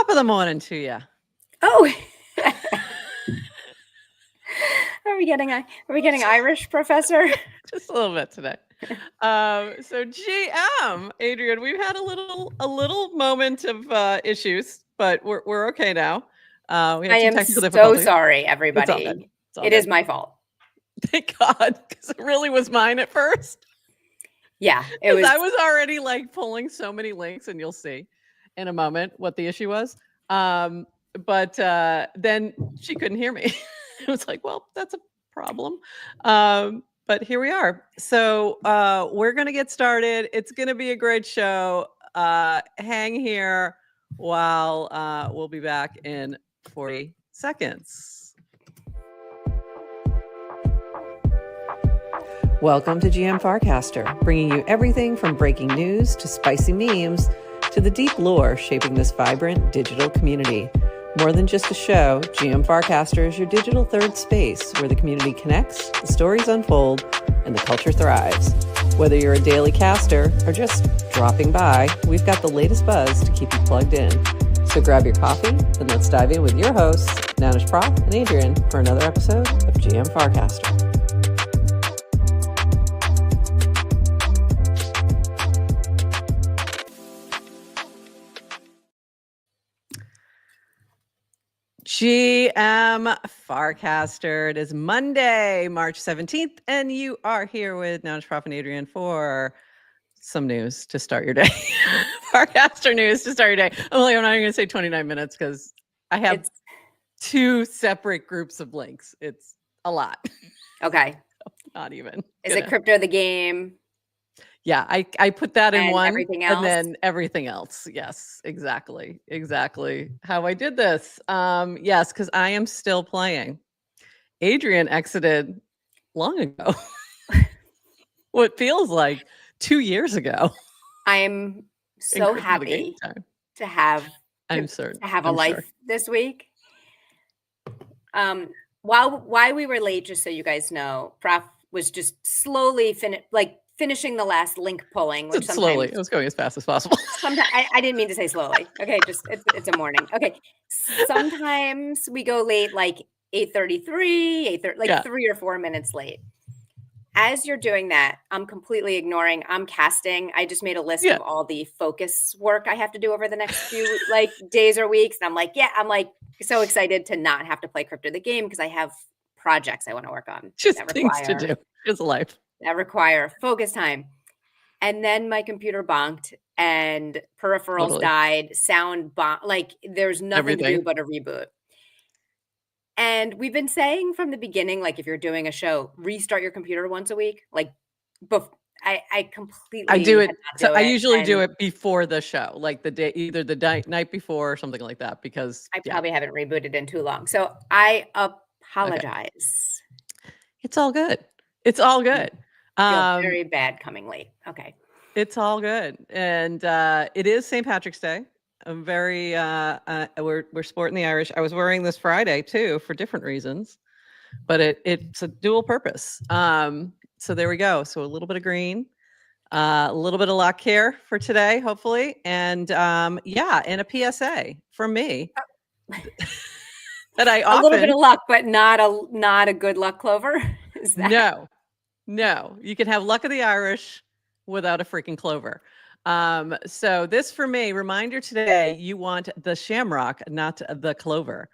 Top of the morning to you. Oh, are we getting Irish, Professor? Just a little bit today. So GM, Adrian, we've had a little moment of issues, but we're okay now. We had I some am technical so difficulties. sorry, It's all good. everybody. It's all It good. is my fault. Thank God, because it really was mine at first. Yeah, it was. I was already like pulling so many links, and you'll see in a moment what the issue was. But then she couldn't hear me. It was like, well, that's a problem. But here we are. So we're going to get started. It's going to be a great show. Hang here while we'll be back in 40 seconds. Welcome to GM Farcaster, bringing you everything from breaking news to spicy memes to the deep lore shaping this vibrant digital community. More than just a show, GM Farcaster is your digital third space where the community connects, the stories unfold, and the culture thrives. Whether you're a daily caster or just dropping by, we've got the latest buzz to keep you plugged in. So grab your coffee and let's dive in with your hosts, Nanish Prof and Adrian, for another episode of GM Farcaster. GM Farcaster. It is Monday, March 17th, and you are here with Nanish Prof and Adrian for some news to start your day. Farcaster news to start your day. I'm not even going to say 29 minutes because I have two separate groups of links. It's a lot. Okay. Not even. Is it Crypto the Game? Yeah, I put that in one, everything else? And then everything else. Yes, exactly how I did this. Yes, because I am still playing. Adrian exited long ago. What feels like 2 years ago. I'm so happy to have a life this week. Why we were late, just so you guys know, Prof was just slowly finishing the last link pulling, which slowly. I was going as fast as possible. Sometimes I didn't mean to say slowly. Okay, just it's a morning. Okay, sometimes we go late, like 8:33, 8:30, 3 or 4 minutes late. As you're doing that, I'm completely ignoring. I'm casting. I just made a list of all the focus work I have to do over the next few days or weeks, and I'm like so excited to not have to play Crypto the Game because I have projects I want to work on. Just things to do. It's life. That require focus time. And then my computer bonked and peripherals died, sound bonked. There's nothing to do but a reboot. And we've been saying from the beginning, if you're doing a show, restart your computer once a week. I completely I do it. So I usually do it before the show, like the day, either the night before or something like that, because I probably haven't rebooted in too long. So I apologize. Okay. It's all good. It's all good. I feel very bad coming late. Okay. It's all good. And it is St. Patrick's Day. I'm very we're sporting the Irish. I was wearing this Friday too for different reasons, but it's a dual purpose. So there we go. So a little bit of green, a little bit of luck here for today, hopefully. And and a PSA from me that I often a little bit of luck, but not a good luck clover. Is that No, you can have luck of the Irish without a freaking clover. So this for me, reminder today, you want the shamrock, not the clover.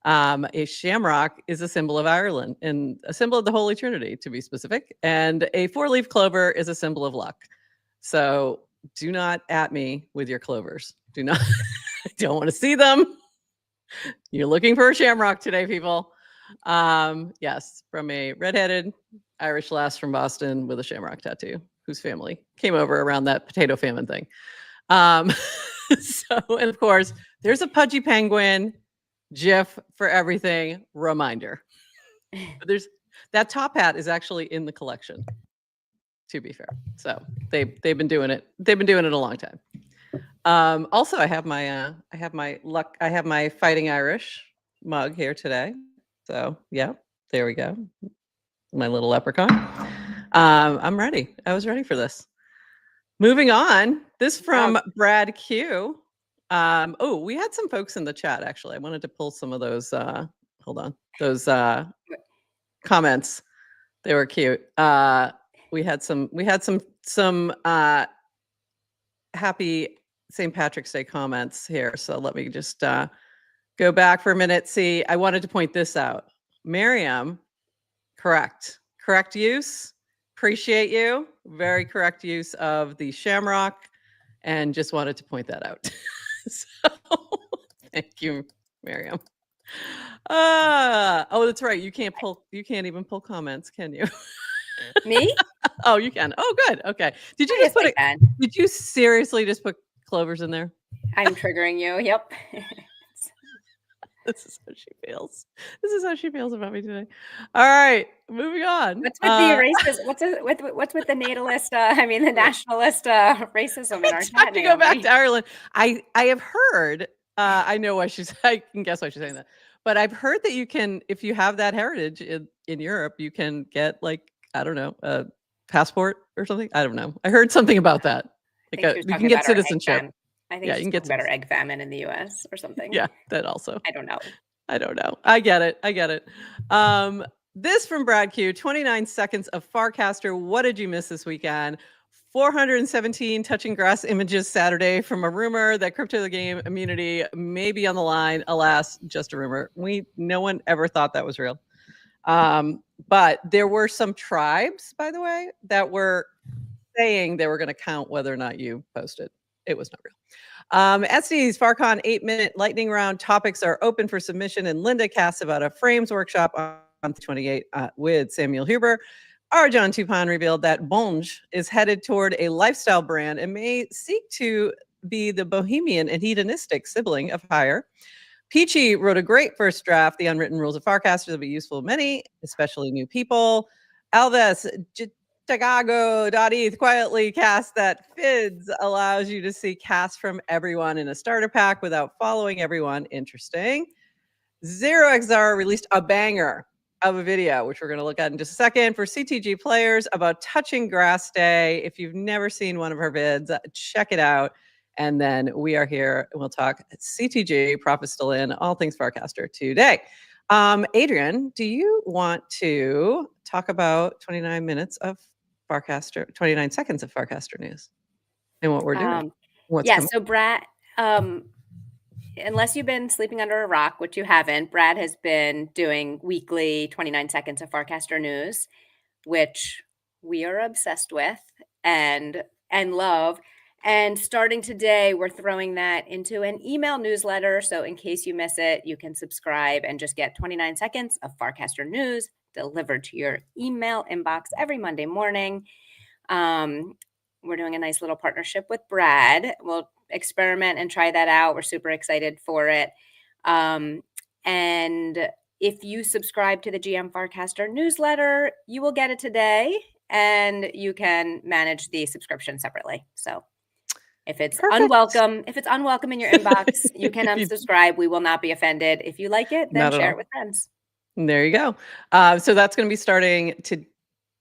A shamrock is a symbol of Ireland and a symbol of the Holy Trinity, to be specific. And a 4-leaf clover is a symbol of luck. So do not at me with your clovers. Do not. I don't want to see them. You're looking for a shamrock today, people. Yes, from a redheaded Irish lass from Boston with a shamrock tattoo, whose family came over around that potato famine thing. And of course, there's a pudgy penguin GIF for everything. Reminder. There's that top hat is actually in the collection, to be fair. So they've been doing it. They've been doing it a long time. Also, I have my Fighting Irish mug here today. So yeah, there we go. My little leprechaun. I'm ready. I was ready for this. Moving on. This from Brad Q. Oh, we had some folks in the chat, actually. I wanted to pull some of those, hold on, those comments. They were cute. We had some happy St. Patrick's Day comments here. So let me just go back for a minute. See, I wanted to point this out. Miriam, correct use. Appreciate you. Very correct use of the shamrock, and just wanted to point that out. So thank you, Miriam. Oh, that's right. You can't even pull comments, can you? Me? Oh, you can. Oh, good. Okay. Did you Yes, just put I it? can. Did you seriously just put clovers in there? I'm triggering you. Yep. This is how she feels. This is how she feels about me today. All right, moving on. What's with the racism? What's with the natalist? The nationalist racism in our chat, Time to go back Naomi? to Ireland. I have heard. I know why she's. I can guess why she's saying that. But I've heard that you can, if you have that heritage in Europe, you can get, like, I don't know, a passport or something. I don't know. I heard something about that. I Like, think she was you talking can get about our egg citizenship. famine. I think Yeah, you she's can get talking about our egg famine in the U.S. or something. Yeah, that also. I don't know. I don't know. I get it. This from Brad Q. 29 seconds of Farcaster. What did you miss this weekend? 417 touching grass images Saturday from a rumor that Crypto the Game immunity may be on the line. Alas, just a rumor. No one ever thought that was real. But there were some tribes, by the way, that were saying they were going to count whether or not you posted. It was not real. Etsy's FarCon 8-minute lightning round topics are open for submission, and Linda casts about a frames workshop on 28 with Samuel Huber. Arjan Tupan revealed that Bonge is headed toward a lifestyle brand and may seek to be the bohemian and hedonistic sibling of Hire. Peachy wrote a great first draft, The Unwritten Rules of Farcaster, that will be useful to many, especially new people. Alves Chicago.eth quietly cast that FIDS allows you to see casts from everyone in a starter pack without following everyone. Interesting. ZeroXR released a banger of a video, which we're going to look at in just a second, for CTG players about touching grass day. If you've never seen one of her vids, check it out. And then we are here and we'll talk CTG, Profit Still In, all things Farcaster today. Adrian, do you want to talk about 29 minutes of Farcaster, 29 seconds of Farcaster news and what we're doing? So Brad, unless you've been sleeping under a rock, which you haven't, Brad has been doing weekly 29 seconds of Farcaster news, which we are obsessed with and love. And starting today, we're throwing that into an email newsletter. So in case you miss it, you can subscribe and just get 29 seconds of Farcaster news delivered to your email inbox every Monday morning. We're doing a nice little partnership with Brad. We'll experiment and try that out. We're super excited for it. And if you subscribe to the GM Farcaster newsletter, you will get it today, and you can manage the subscription separately. So if it's unwelcome in your inbox, you can unsubscribe. We will not be offended. If you like it, then share it with friends. There you go. So that's going to be starting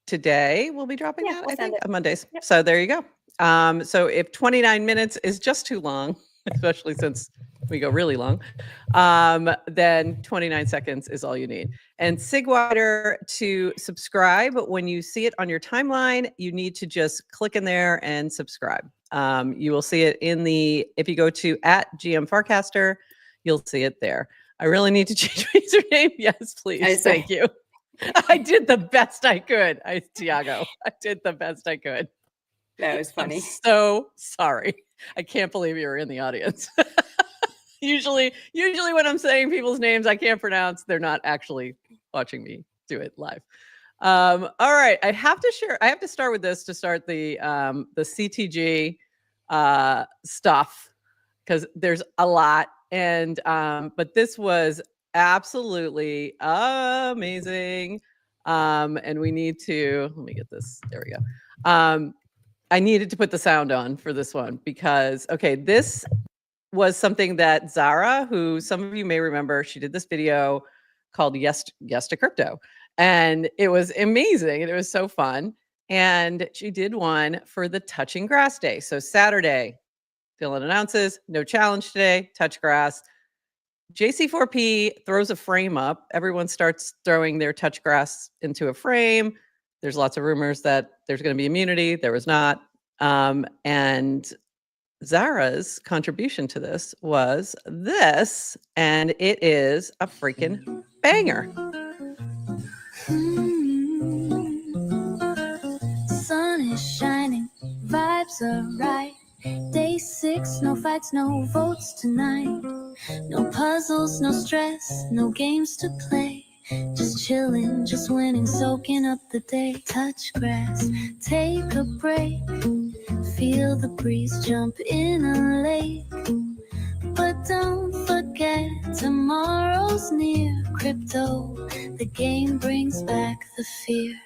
today. We'll be dropping that, I think, on Mondays. Yep. So there you go. So if 29 minutes is just too long, especially since we go really long, then 29 seconds is all you need. And Sigwider, to subscribe, when you see it on your timeline, you need to just click in there and subscribe. You will see it if you go to @GM Farcaster, you'll see it there. I really need to change my username. Yes, please. Thank you. I did the best I could. Tiago, I did the best I could. That was funny. I'm so sorry. I can't believe you were in the audience. Usually when I'm saying people's names I can't pronounce, they're not actually watching me do it live. All right. I have to start with this to start the CTG stuff, because there's a lot. And but this was absolutely amazing. And we need to, let me get this. There we go. I needed to put the sound on for this one because, okay, this was something that Zara, who some of you may remember, she did this video called Yes to Crypto. And it was amazing. And it was so fun. And she did one for the Touching Grass Day. So Saturday, Dylan announces, no challenge today, touch grass. JC4P throws a frame up. Everyone starts throwing their touch grass into a frame. There's lots of rumors that there's going to be immunity. There was not. And Zara's contribution to this was this, and it is a freaking banger. Sun is shining, vibes are right. Day 6, no fights, no votes tonight. No puzzles, no stress, no games to play. Just chilling, just winning, soaking up the day. Touch grass, take a break. Feel the breeze jump in a lake. But don't forget, tomorrow's near. Crypto, the game brings back the fear.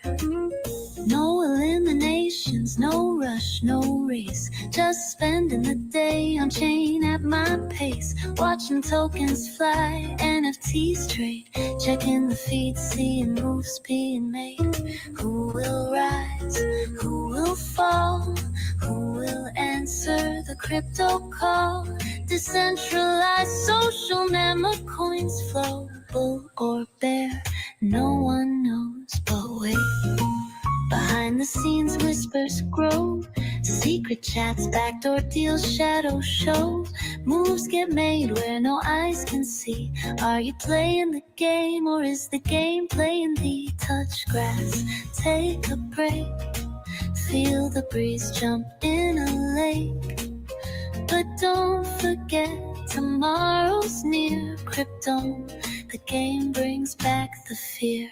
No eliminations, no rush, no race. Just spending the day on chain at my pace. Watching tokens fly, NFTs trade. Checking the feed, seeing moves being made. Who will rise? Who will fall? Who will answer the crypto call? Decentralized social memo coins flow. Bull or bear, no one knows. But wait, behind the scenes whispers grow. Secret chats, backdoor deals, shadow show. Moves get made where no eyes can see. Are you playing the game or is the game playing thee? Touch grass, take a break. Feel the breeze jump in a lake. But don't forget, tomorrow's near. Crypto, the game brings back the fear.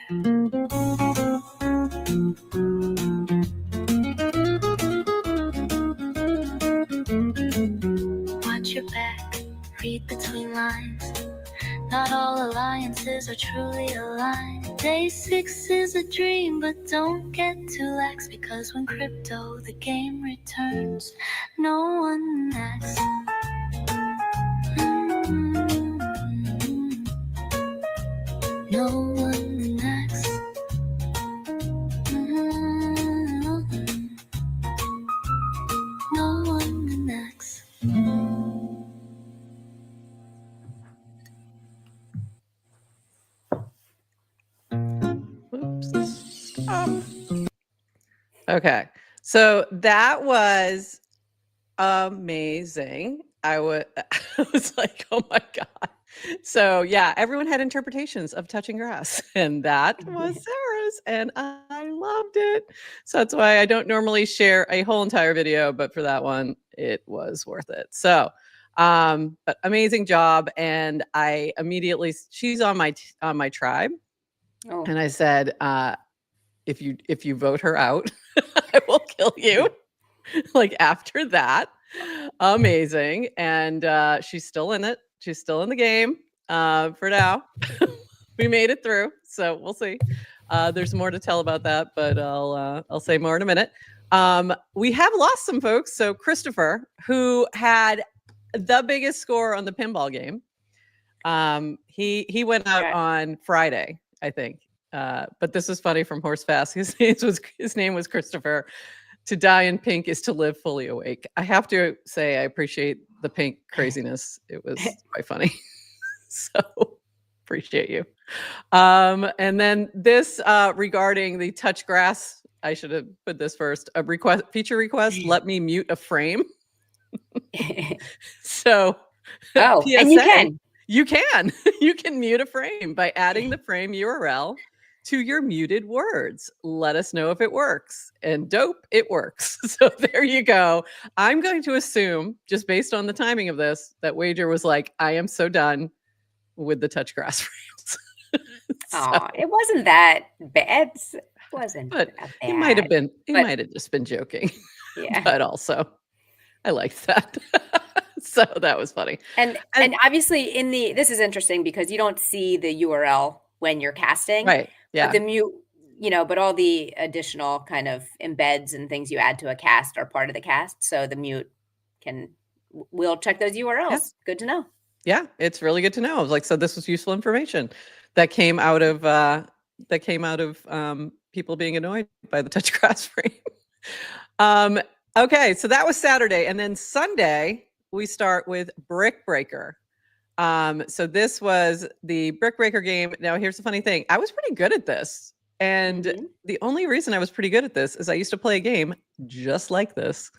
Watch your back, read between lines. Not all alliances are truly aligned. Day 6 is a dream, but don't get too lax, because when crypto, the game returns, no one acts. No one acts. No one acts. Oops. Stop. Okay. So that was amazing. I was like, oh my God. So yeah, everyone had interpretations of touching grass, and that was Sarah's, and I loved it. So that's why I don't normally share a whole entire video, but for that one, it was worth it. So but amazing job. And I immediately, she's on my tribe. Oh. And I said, if you vote her out, I will kill you. Like after that, amazing. And she's still in it. She's still in the game for now. We made it through, so we'll see. There's more to tell about that, but I'll say more in a minute. We have lost some folks. So Christopher, who had the biggest score on the pinball game, he went out on Friday, I think. But this was funny from Horsefast. His name was Christopher. To die in pink is to live fully awake. I have to say I appreciate the pink craziness. It was quite funny. So appreciate you. And then this regarding the touch grass, I should have put this first. A feature request, let me mute a frame. So oh, PSA, and you can mute a frame by adding the frame URL to your muted words. Let us know if it works. And dope, it works. So there you go. I'm going to assume, just based on the timing of this, that Wager was like, I am so done with the touch grass frames. Oh, it wasn't that bad. It wasn't but that he bad. might have been, he might have just been joking. Yeah. But also, I liked that. So that was funny. And obviously this is interesting because you don't see the URL when you're casting. Right. Yeah. But the mute, but all the additional kind of embeds and things you add to a cast are part of the cast. So the mute we'll check those URLs. Yeah. Good to know. Yeah, it's really good to know. I was like, so this was useful information that came out of people being annoyed by the touch grass frame. Okay, so that was Saturday, and then Sunday we start with Brick Breaker. So this was the Brick Breaker game. Now, here's the funny thing. I was pretty good at this. And the only reason I was pretty good at this is I used to play a game just like this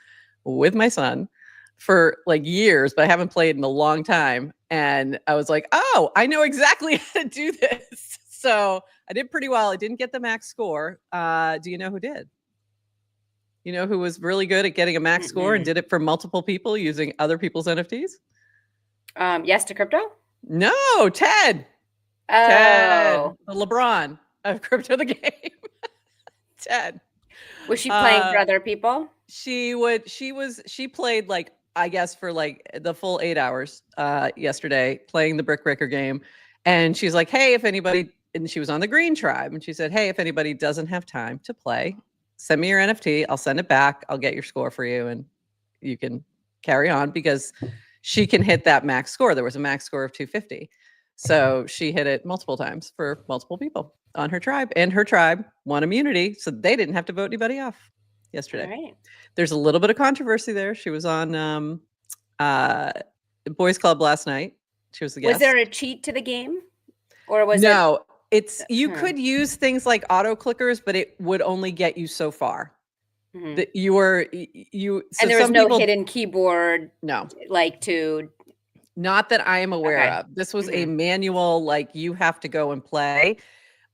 with my son for like years, but I haven't played in a long time. And I was like, oh, I know exactly how to do this. So I did pretty well. I didn't get the max score. Do you know who did? You know who was really good at getting a max score and did it for multiple people using other people's NFTs? Yes to crypto? No, Ted. Oh. Ted, the LeBron of crypto the game. Ted. Was she playing for other people? She played like, I guess, for like the full 8 hours yesterday playing the Brick Breaker game. And she's like, hey, if anybody, and she was on the Green Tribe, and she said, hey, if anybody doesn't have time to play, send me your NFT. I'll send it back. I'll get your score for you, and you can carry on, because she can hit that max score. There was a max score of 250. So she hit it multiple times for multiple people on her tribe, and her tribe won immunity. So they didn't have to vote anybody off yesterday. All right. There's a little bit of controversy there. She was on Boys Club last night. She was the guest. Was there a cheat to the game? Or was No, it's you could use things like auto clickers, but it would only get you so far. That you were so and there was no hidden keyboard. No, like to. Not that I am aware of. This was a manual, like you have to go and play.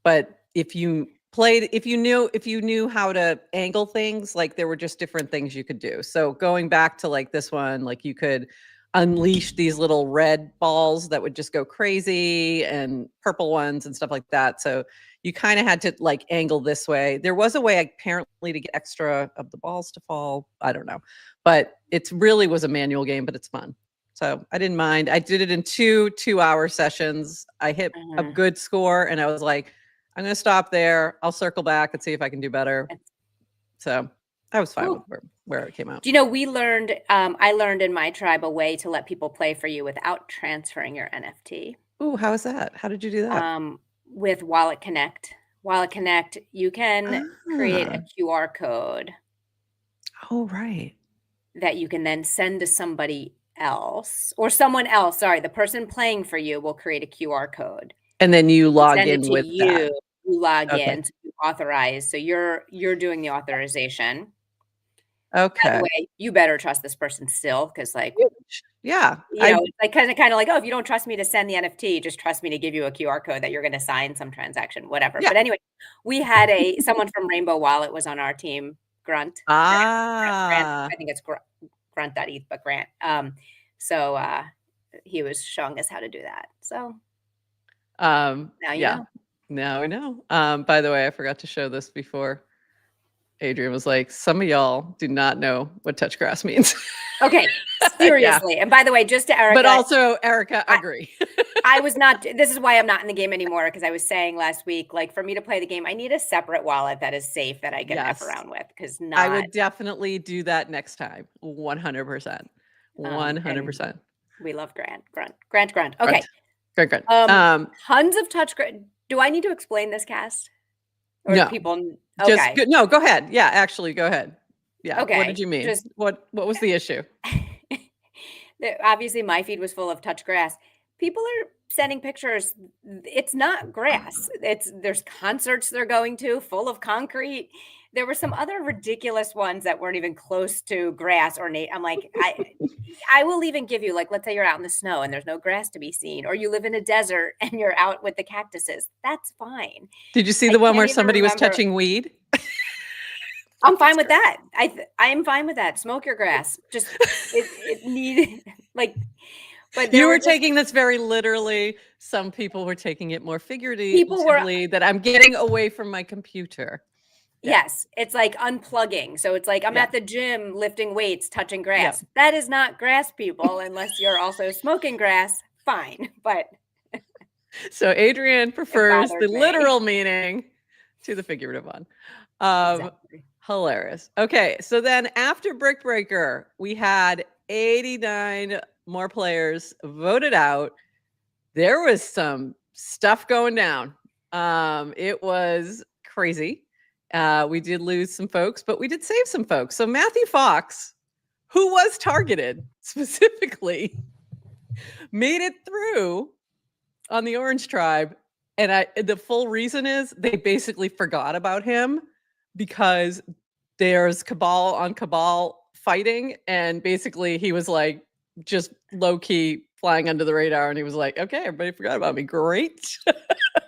But if you played, if you knew how to angle things, like there were just different things you could do. So going back to like this one, like you could unleash these little red balls that would just go crazy, and purple ones and stuff like that. So you kind of had to like angle this way. There was a way apparently to get extra of the balls to fall. I don't know, but it really was a manual game, but it's fun. So I didn't mind. I did it in 2-hour sessions. I hit a good score, and I was like, I'm going to stop there. I'll circle back and see if I can do better. So I was fine with where it came out. Do you know, we learned, I learned in my tribe a way to let people play for you without transferring your NFT. Ooh, how is that? How did you do that? With Wallet Connect. Wallet Connect, you can create a QR code. Oh, right. That you can then send to somebody else, or someone else. Sorry, the person playing for you will create a QR code. And then you log in with that. You log in, so you authorize. So you're doing the authorization. Okay. By the way, you better trust this person still, because like, yeah, it's like kind of like, oh, if you don't trust me to send the NFT, just trust me to give you a QR code that you're going to sign some transaction, whatever. Yeah. But anyway, we had someone from Rainbow Wallet was on our team, Grunt. Grant, I think it's grunt.eth, but Grant. So he was showing us how to do that. So now you know. Now we know. By the way, I forgot to show this before. Adrian was like, some of y'all do not know what touch grass means. Okay, seriously. And by the way, just to Erica. But also, Erica, agree. I was not, this is why I'm not in the game anymore, because I was saying last week, like for me to play the game, I need a separate wallet that is safe that I can F around with. Because I would definitely do that next time. 100%. 100%. We love Grant. Okay. Grant. Tons of touch grass. Do I need to explain this cast? Or no. People. Okay. No, go ahead. Yeah, actually, go ahead. Yeah. Okay. What did you mean? What was the issue? Obviously, my feed was full of touch grass. People are sending pictures. It's not grass. There's concerts they're going to full of concrete. There were some other ridiculous ones that weren't even close to grass or I'm like, I will even give you, like, let's say you're out in the snow and there's no grass to be seen, or you live in a desert and you're out with the cactuses. That's fine. Did you see the one where somebody was touching weed? I'm fine with that. I am fine with that. Smoke your grass. Just it needed like. But you were taking this very literally. Some people were taking it more figuratively. That I'm getting away from my computer. Yeah. Yes, it's like unplugging. So it's like I'm at the gym lifting weights, touching grass. Yeah. That is not grass, people, unless you're also smoking grass. Fine, but. So Adrienne prefers the literal meaning to the figurative one. Exactly. Hilarious. Okay, so then after Brick Breaker, we had 89 more players voted out. There was some stuff going down. It was crazy. We did lose some folks, but we did save some folks. So Matthew Fox who was targeted specifically, made it through on the Orange Tribe. And the full reason is they basically forgot about him because there's cabal on cabal fighting. And basically he was like just low key flying under the radar. And he was like, okay, everybody forgot about me. Great.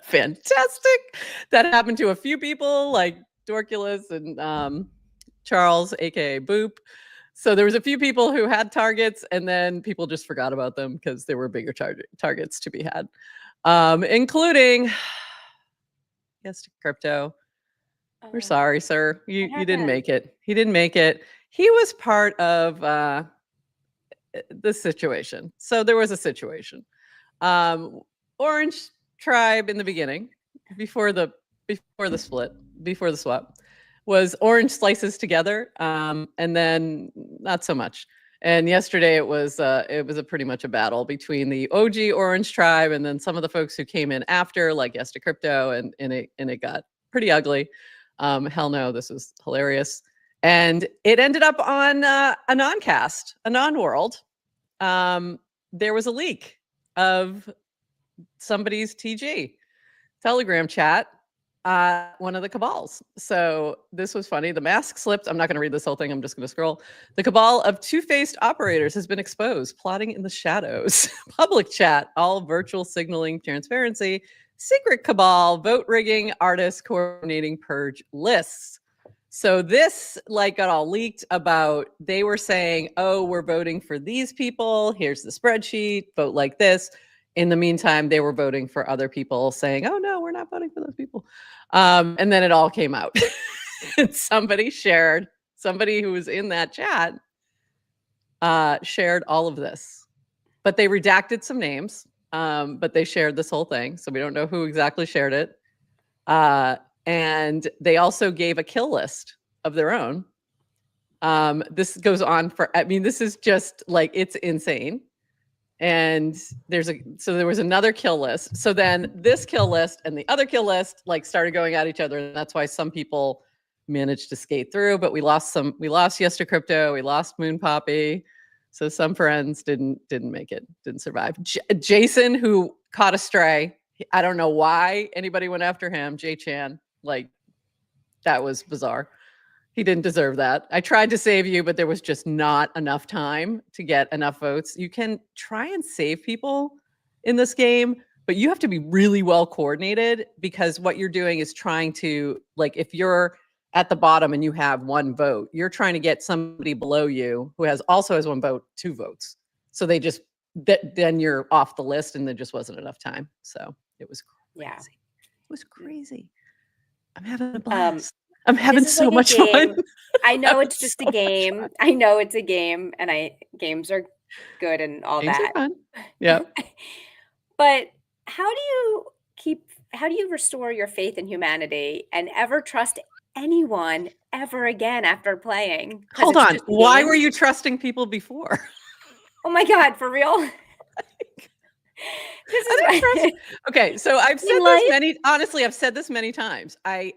Fantastic. That happened to a few people like Dorculus and Charles, aka Boop. So there was a few people who had targets, and then people just forgot about them because there were bigger targets to be had, including yes to Crypto. We're sorry, sir. You didn't make it. He didn't make it. He was part of the situation. So there was a situation. Orange Tribe in the beginning, before the split, before the swap, was orange slices together, and then not so much. And yesterday it was a pretty much a battle between the OG Orange Tribe and then some of the folks who came in after, like Yes to Crypto, and it got pretty ugly. Hell no, this was hilarious. And it ended up on a non-cast, a non-world. There was a leak of somebody's TG Telegram chat, one of the cabals. So this was funny. The mask slipped. I'm not going to read this whole thing. I'm just going to scroll. The cabal of two-faced operators has been exposed, plotting in the shadows. Public chat, all virtual signaling transparency, secret cabal, vote rigging, artists coordinating purge lists. So this like got all leaked about, they were saying, oh, we're voting for these people. Here's the spreadsheet, vote like this. In the meantime, they were voting for other people saying, oh no, we're not voting for those people. And then it all came out. And somebody who was in that chat shared all of this. But they redacted some names, but they shared this whole thing. So we don't know who exactly shared it. And they also gave a kill list of their own. This goes on this is just like, it's insane. And there was another kill list. So then this kill list and the other kill list like started going at each other. And that's why some people managed to skate through, but we lost Yes to Crypto. We lost Moon Poppy. So some friends didn't make it, didn't survive. Jason, who caught a stray. I don't know why anybody went after him. J-Chan, like that was bizarre. He didn't deserve that. I tried to save you, but there was just not enough time to get enough votes. You can try and save people in this game, but you have to be really well coordinated, because what you're doing is trying to, like, if you're at the bottom and you have one vote, you're trying to get somebody below you who also has one vote, 2 votes. So they just, then you're off the list, and there just wasn't enough time. So it was crazy. Yeah. It was crazy. I'm having a blast. I'm having so much fun. I know it's just a game. I know it's a game, and games are good and all Games that. are fun. Yeah. But how do you restore your faith in humanity and ever trust anyone ever again after playing? Hold on. Why were you trusting people before? Oh my God, for real? Okay, so I've said this honestly, I've said this many times. I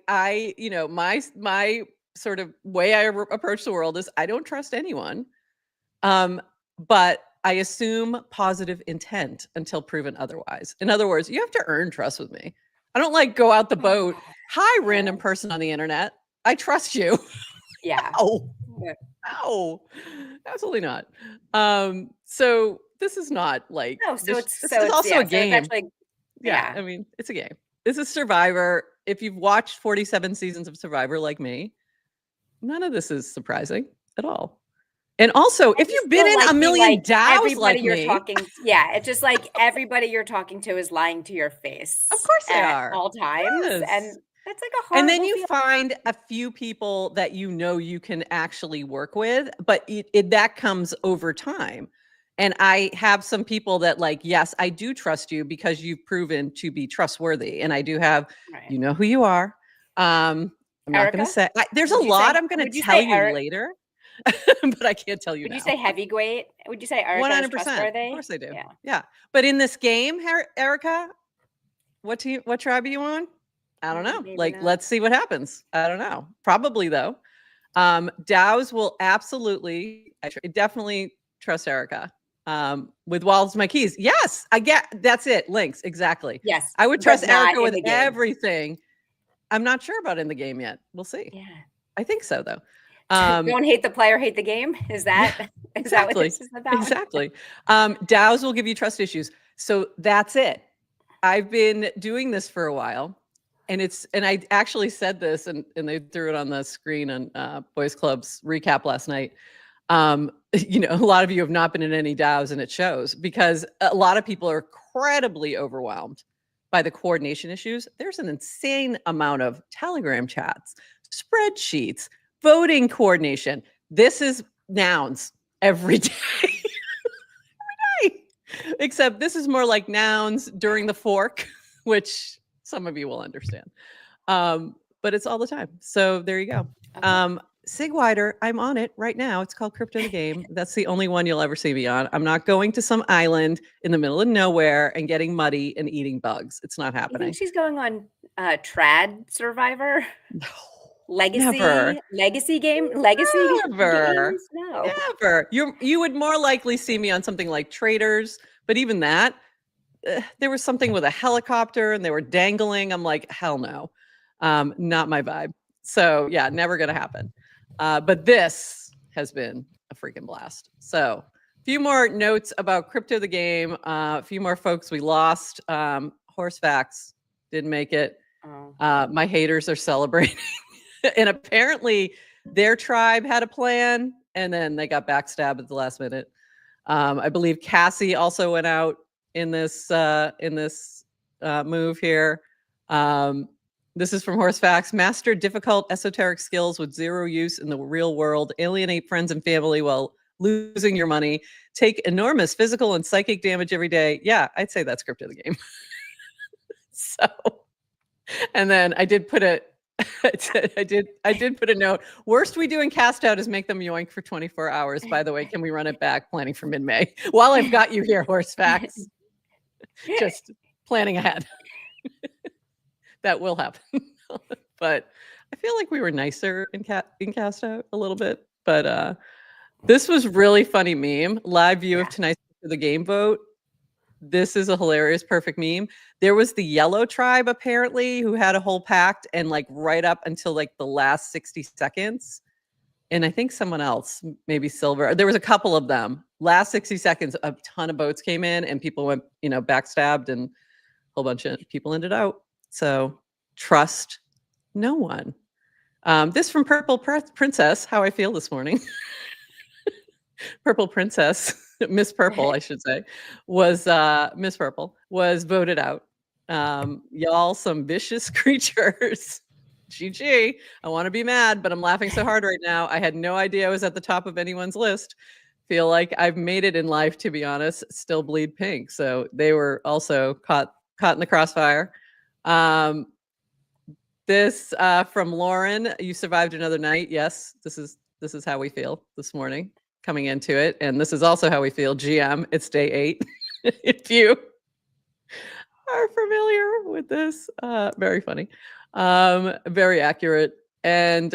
my sort of way I approach the world is I don't trust anyone. But I assume positive intent until proven otherwise. In other words, you have to earn trust with me. I don't like go out the boat. Hi, random person on the internet. I trust you. Yeah. No, absolutely not. So this is not like, this is also a game. Yeah, I mean, it's a game. This is Survivor. If you've watched 47 seasons of Survivor like me, none of this is surprising at all. And also, if you've been in a million DAOs like me, it's just like everybody you're talking to is lying to your face. Of course they are. All times. Yes. And that's like a horrible And then you find a few people that you can actually work with, but that comes over time. And I have some people that like, yes, I do trust you because you've proven to be trustworthy. And I do have, you know who you are. I'm not going to say, there's a lot I'm going to tell you later, but I can't tell you now. Would you say heavyweight? Would you say Erica 100%. Is trustworthy? Of course I do. Yeah. But in this game, Erica, what tribe are you on? I don't know. Let's see what happens. I don't know. Probably though. DAOs will absolutely definitely trust Erica. With Walls My Keys. Yes, I get that's it. Links, exactly. Yes. I would but trust not Erica in with the game. everything. I'm not sure about in the game yet. We'll see. Yeah. I think so though. Don't hate the player, hate the game. Is that Yeah, is that what exactly. this is about? Exactly. DAOs will give you trust issues. So that's it. I've been doing this for a while, and I actually said this, and they threw it on the screen on Boys Club's recap last night. You know, a lot of you have not been in any DAOs, and it shows because a lot of people are incredibly overwhelmed by the coordination issues. There's an insane amount of Telegram chats, spreadsheets, voting coordination. This is nouns every day. Every day. Except this is more like nouns during the fork, which some of you will understand. But it's all the time. So there you go. Okay. Sigwider, I'm on it right now. It's called Crypto the Game. That's the only one you'll ever see me on. I'm not going to some island in the middle of nowhere and getting muddy and eating bugs. It's not You happening. think she's going on Trad Survivor? No, Legacy never. Legacy games? Never. No. Never. You would more likely see me on something like Traders, but even that, there was something with a helicopter and they were dangling. I'm like, hell no, not my vibe. So yeah, never gonna happen. But this has been a freaking blast. So a few more notes about Crypto the Game. A few more folks we lost. Horsefax didn't make it. Oh. My haters are celebrating. And apparently their tribe had a plan and then they got backstabbed at the last minute. I believe Cassie also went out in this move here. This is from Horsefax. Master difficult esoteric skills with zero use in the real world. Alienate friends and family while losing your money. Take enormous physical and psychic damage every day. Yeah, I'd say that's Crypto the Game. So, and then I did put a I did put a note. Worst we do in cast out is make them yoink for 24 hours. By the way, can we run it back? Planning for mid-May. While I've got you here, Horsefax. Just planning ahead. That will happen. But I feel like we were nicer in cast out a little bit. But this was really funny meme. Live view of tonight's the game vote. This is a hilarious, perfect meme. There was the yellow tribe apparently who had a whole pact and like right up until like the last 60 seconds. And I think someone else, maybe silver. There was a couple of them. Last 60 seconds, a ton of boats came in and people went, backstabbed and a whole bunch of people ended out. So trust no one. This from Purple Princess, how I feel this morning. Purple Princess, Miss Purple, I should say, was Miss Purple was voted out. Y'all, some vicious creatures. GG. I want to be mad, but I'm laughing so hard right now. I had no idea I was at the top of anyone's list. Feel like I've made it in life, to be honest. Still bleed pink. So they were also caught in the crossfire. This from Lauren. You survived another night. Yes, this is how we feel this morning coming into it. And this is also how we feel. GM, it's day 8. If you are familiar with this, very funny, very accurate. And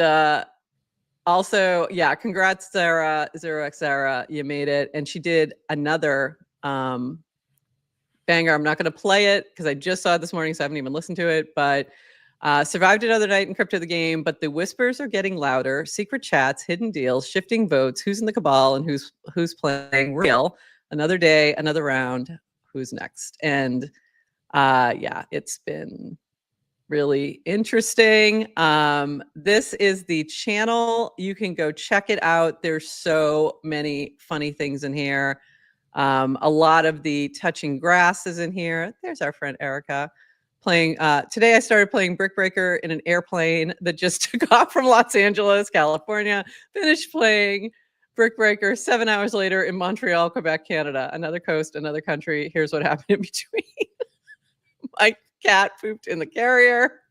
also, yeah, congrats, Sarah, 0x Sarah, you made it. And she did another banger. I'm not going to play it because I just saw it this morning, so I haven't even listened to it, but survived another night in Crypto the Game, but the whispers are getting louder. Secret chats, hidden deals, shifting votes. Who's in the cabal and who's playing real? Another day, another round. Who's next? And yeah, it's been really interesting. This is the channel. You can go check it out. There's so many funny things in here. A lot of the touching grass is in here. There's our friend Erica. Playing today I started playing Brick Breaker in an airplane that just took off from Los Angeles, California. Finished playing Brick Breaker 7 hours later in Montreal, Quebec, Canada. Another coast, another country. Here's what happened in between. My cat pooped in the carrier.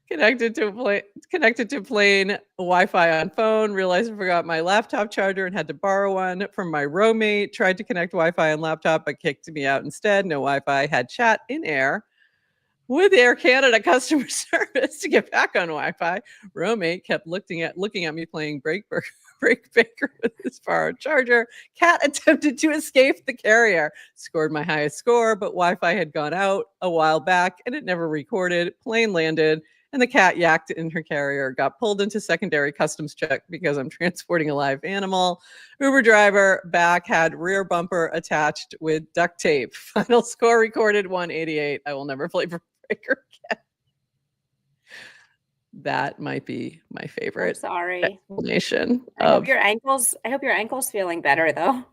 Connected to plane Wi-Fi on phone. Realized I forgot my laptop charger and had to borrow one from my roommate. Tried to connect Wi-Fi on laptop, but kicked me out instead. No Wi-Fi. Had chat in air with Air Canada customer service to get back on Wi-Fi. Roommate kept looking at me playing Brick break Baker with his borrowed charger. Cat attempted to escape the carrier. Scored my highest score, but Wi-Fi had gone out a while back and it never recorded. Plane landed and the cat yacked in her carrier. Got pulled into secondary customs check because I'm transporting a live animal. Uber driver back had rear bumper attached with duct tape. Final score recorded 188. I will never play Breaker again. That might be my favorite. I'm sorry. Explanation. I hope your ankle's feeling better though.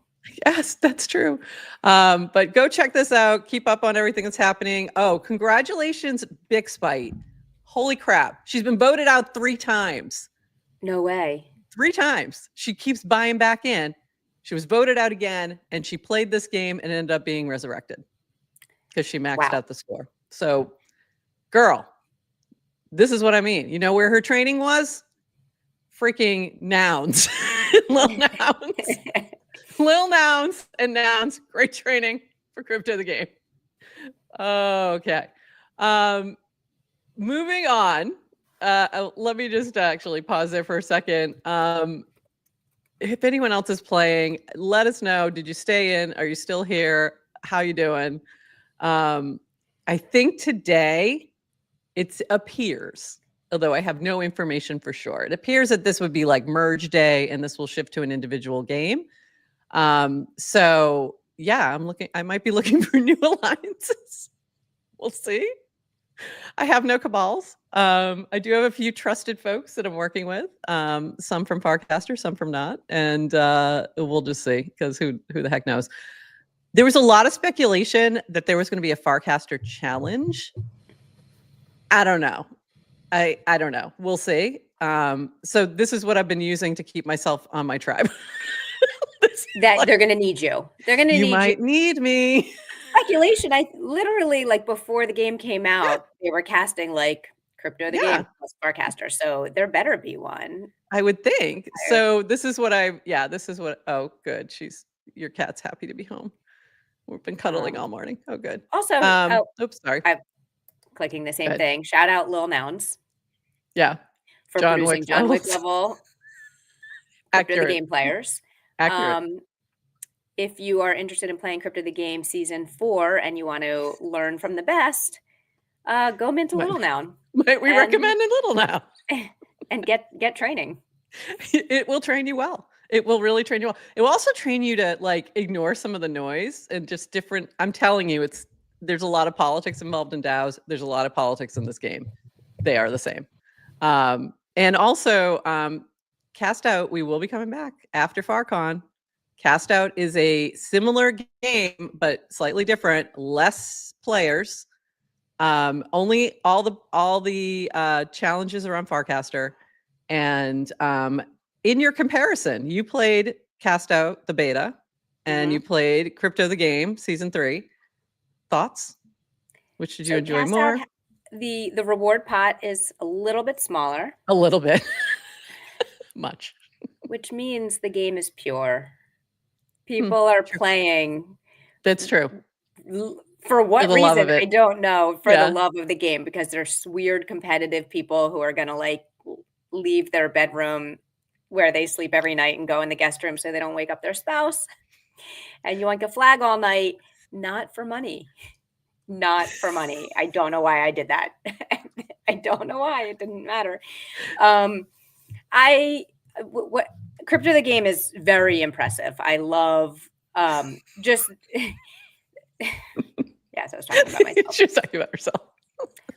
Yes, that's true. But go check this out. Keep up on everything that's happening. Oh, congratulations, Big Spite. Holy crap. She's been voted out 3 times. No way. 3 times. She keeps buying back in. She was voted out again, and she played this game and ended up being resurrected because she maxed out the score. So, girl, this is what I mean. You know where her training was? Freaking nouns. Lil nouns. Lil nouns and nouns. Great training for Crypto the Game. Okay. Moving on. Let me just actually pause there for a second. If anyone else is playing, let us know. Did you stay in? Are you still here? How you doing? I think today it appears, although I have no information for sure, it appears that this would be like merge day and this will shift to an individual game. So yeah, I might be looking for new alliances. We'll see. I have no cabals. I do have a few trusted folks that I'm working with. Some from Farcaster, some from not. And we'll just see, because who the heck knows? There was a lot of speculation that there was going to be a Farcaster challenge. I don't know. I don't know. We'll see. So this is what I've been using to keep myself on my tribe. That they're going to need you. They're going to need you. You might need me. Speculation. I literally, like, before the game came out, they were casting like Crypto the Game plus Farcaster. So there better be one. I would think. So this is what oh, good. Your cat's happy to be home. We've been cuddling all morning. Oh, good. Also, oops, sorry. I'm clicking the same thing. Shout out Lil Nouns. Yeah. For producing John Wick level Crypto the Game players. Accurate. If you are interested in playing Crypto the Game Season 4 and you want to learn from the best, go mint a Little Noun. Might we recommend a Little Noun? And get training. It will train you well. It will really train you well. It will also train you to like ignore some of the noise and just different. I'm telling you, there's a lot of politics involved in DAOs. There's a lot of politics in this game. They are the same. And also, Cast Out, we will be coming back after FarCon. Cast Out is a similar game, but slightly different, less players. Only all the challenges are on Farcaster. And in your comparison, you played Cast Out, the beta, and you played Crypto the Game, Season 3. Thoughts? Which did you enjoy more? The reward pot is a little bit smaller. A little bit. Much. Which means the game is pure. People are playing. That's true. For what reason? I don't know. For the love of the game, because there's weird competitive people who are going to like leave their bedroom where they sleep every night and go in the guest room so they don't wake up their spouse. And you want a flag all night, not for money. Not for money. I don't know why I did that. I don't know why. It didn't matter. What Crypto the Game is very impressive. I love just yes, I was talking about myself. She was talking about herself.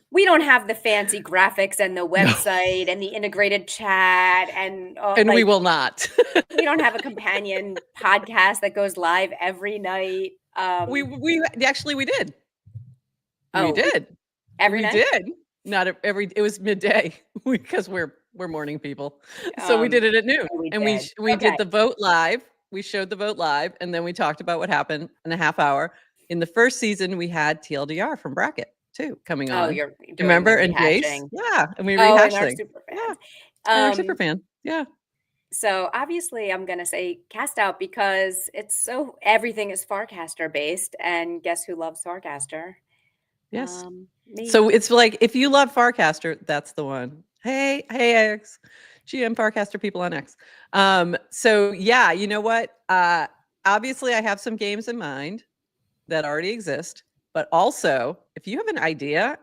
We don't have the fancy graphics and the website and the integrated chat and we will not. We don't have a companion podcast that goes live every night. We actually we did. We did. Every night? We did. Not every. It was midday because we're morning people. So we did it at noon, we did the vote live. We showed the vote live, and then we talked about what happened in a half hour. In the first season, we had TLDR from Bracket too coming on. You're remember? And Jace, and we rehashed things. Our super fan, So obviously, I'm gonna say Cast Out because everything is Farcaster based, and guess who loves Farcaster? Yes. So it's like if you love Farcaster, that's the one. Hey, Alex. GM Farcaster people on X. So yeah, you know what? Obviously I have some games in mind that already exist, but also if you have an idea,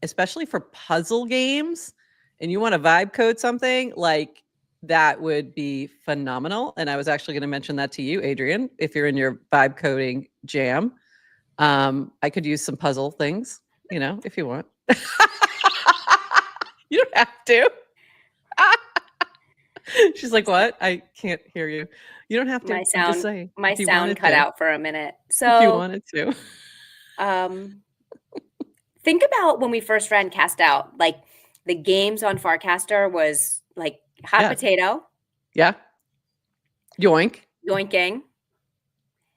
especially for puzzle games, and you want to vibe code something, like that would be phenomenal. And I was actually going to mention that to you, Adrian, if you're in your vibe coding jam. I could use some puzzle things, if you want. You don't have to. She's like, what? I can't hear you. You don't have to. I'm just saying. My sound cut out for a minute. If you wanted to. Think about when we first ran Cast Out, like the games on Farcaster was like hot potato. Yeah. Yoink. Yoinking.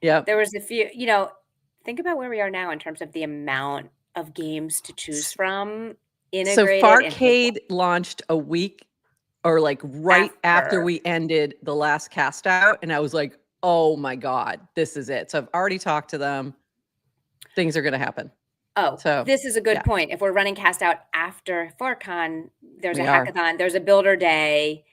Yeah. There was a few, think about where we are now in terms of the amount of games to choose from. So Farcade launched a week or like right after we ended the last Cast Out. And I was like, oh my God, this is it. So I've already talked to them. Things are going to happen. Oh, so this is a good point. If we're running Cast Out after FarCon, there's a hackathon, there's a builder day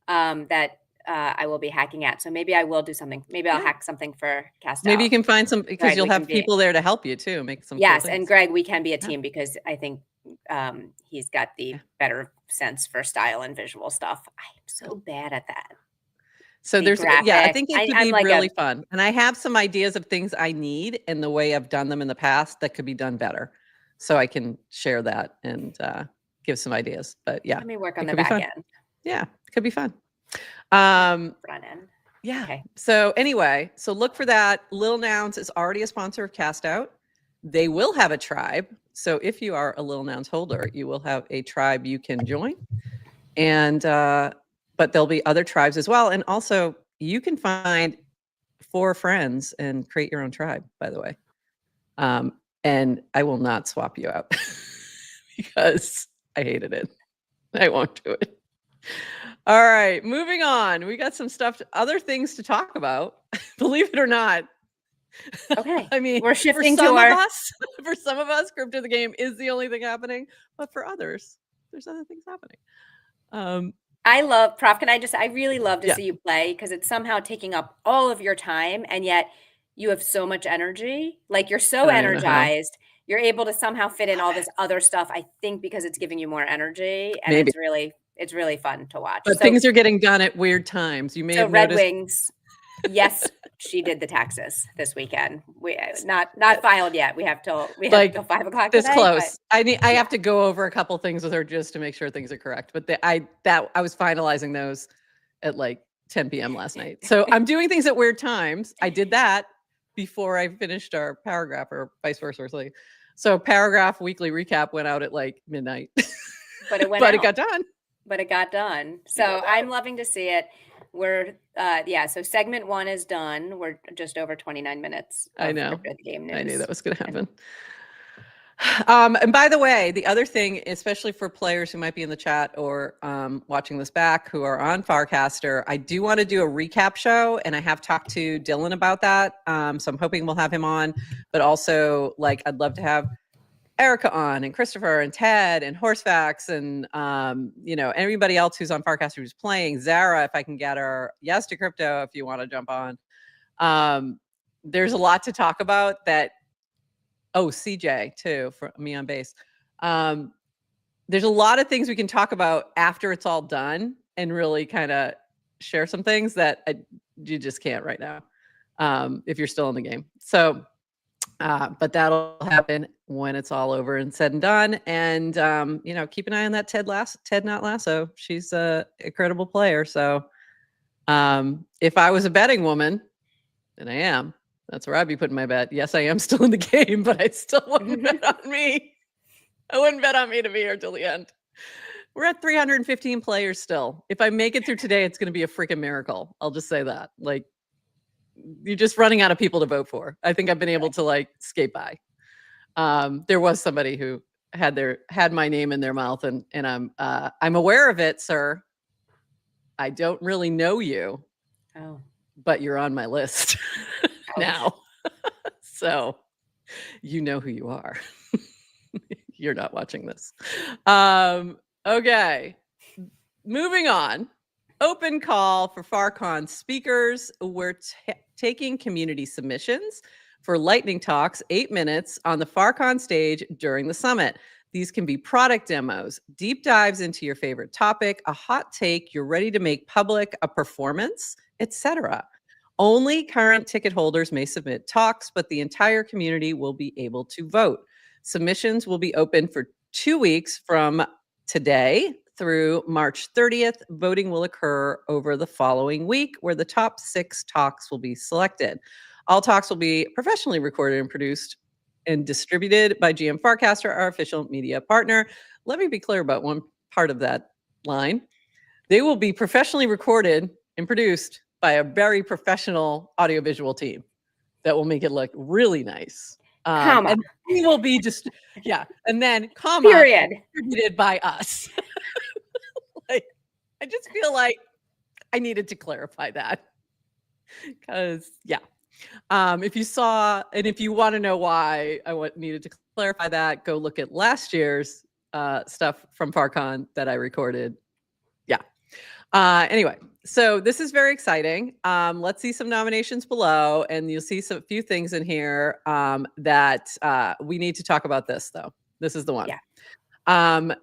that I will be hacking at. So maybe I will do something. Maybe I'll hack something for Cast Out. Maybe you can find some, because Greg, you'll have people there to help you too. Make some Yes, cool things. And Greg, we can be a team because I think he's got the better sense for style and visual stuff. I'm so bad at that. So there's, I think it could be like really fun. And I have some ideas of things I need and the way I've done them in the past that could be done better. So I can share that and give some ideas. But yeah. Let me work on the back end. Yeah, it could be fun. Front end. Yeah. Okay. So anyway, so look for that. Little Nouns is already a sponsor of Cast Out. They will have a tribe. So if you are a Little Nouns holder, you will have a tribe you can join. And but there'll be other tribes as well. And also you can find 4 friends and create your own tribe, by the way. And I will not swap you out because I hated it. I won't do it. All right, moving on. We got some other things to talk about, believe it or not. Okay. I mean, we're shifting for some of us, Crypto the Game is the only thing happening, but for others, there's other things happening. I love, Prof, I really love to see you play because it's somehow taking up all of your time and yet you have so much energy. Like you're so energized. You're able to somehow fit in all this other stuff, I think, because it's giving you more energy. And it's really fun to watch. But things are getting done at weird times. You may have Red noticed. Wings. Yes, she did the taxes this weekend. We not filed yet. We have till 5 o'clock. This close. I have to go over a couple things with her just to make sure things are correct. But I was finalizing those at like 10 p.m. last night. So I'm doing things at weird times. I did that before I finished our paragraph, or vice versa. So paragraph weekly recap went out at like midnight. But it got done. So I'm loving to see it. We're so segment 1 is done. We're just over 29 minutes. I know. Game news. I knew that was going to happen. And by the way, the other thing, especially for players who might be in the chat or watching this back who are on Farcaster, I do want to do a recap show, and I have talked to Dylan about that. So I'm hoping we'll have him on, but also I'd love to have Erica on, and Christopher and Ted and Horsefax and everybody else who's on Farcaster who's playing. Zara, if I can get her. Yes to Crypto if you want to jump on. There's a lot to talk about that. Oh, CJ too, for me on base. There's a lot of things we can talk about after it's all done and really kind of share some things that you just can't right now if you're still in the game. So, but that'll happen when it's all over and said and done. And, keep an eye on that Ted Not Lasso. She's an incredible player. So if I was a betting woman, and I am, that's where I'd be putting my bet. Yes, I am still in the game, but I still wouldn't bet on me. I wouldn't bet on me to be here till the end. We're at 315 players still. If I make it through today, it's going to be a freaking miracle. I'll just say that. You're just running out of people to vote for. I think I've been able to skate by. There was somebody who had my name in their mouth, and I'm aware of it, sir. I don't really know you. Oh. But you're on my list now. So you know who you are. You're not watching this. Okay. moving on. Open call for FarCon speakers. We're taking community submissions for lightning talks, 8 minutes on the FarCon stage during the summit. These can be product demos, deep dives into your favorite topic, a hot take you're ready to make public, a performance, etc. Only current ticket holders may submit talks, but the entire community will be able to vote. Submissions will be open for 2 weeks from today through March 30th. Voting will occur over the following week, where the top 6 talks will be selected. All talks will be professionally recorded and produced and distributed by GM Farcaster, our official media partner. Let me be clear about one part of that line. They will be professionally recorded and produced by a very professional audiovisual team that will make it look really nice. And we will be just, and then period, distributed by us. Like, I just feel like I needed to clarify that because, if you saw, and if you want to know why I needed to clarify that, go look at last year's stuff from FarCon that I recorded. Anyway, so this is very exciting. Let's see some nominations below, and you'll see a few things in here that we need to talk about this, though. This is the one.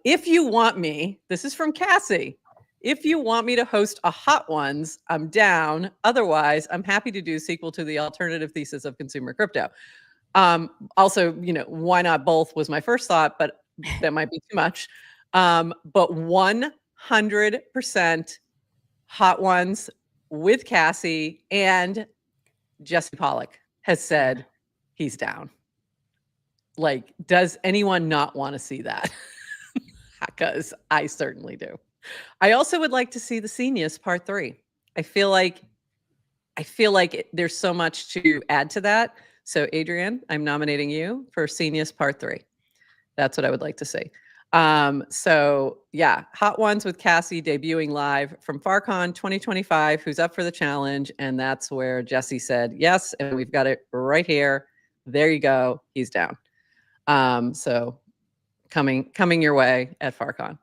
If you want me, this is from Cassie. If you want me to host a Hot Ones, I'm down. Otherwise, I'm happy to do a sequel to the alternative thesis of consumer crypto. Also, why not both was my first thought, but that might be too much. But 100% Hot Ones with Cassie, and Jesse Pollock has said he's down. Like, does anyone not want to see that? Because I certainly do. I also would like to see the Senius Part 3. I feel like there's so much to add to that. So Adrienne, I'm nominating you for Senius Part 3. That's what I would like to see. Hot Ones with Cassie debuting live from FarCon 2025. Who's up for the challenge? And that's where Jesse said yes, and we've got it right here. There you go. He's down. So coming your way at FarCon.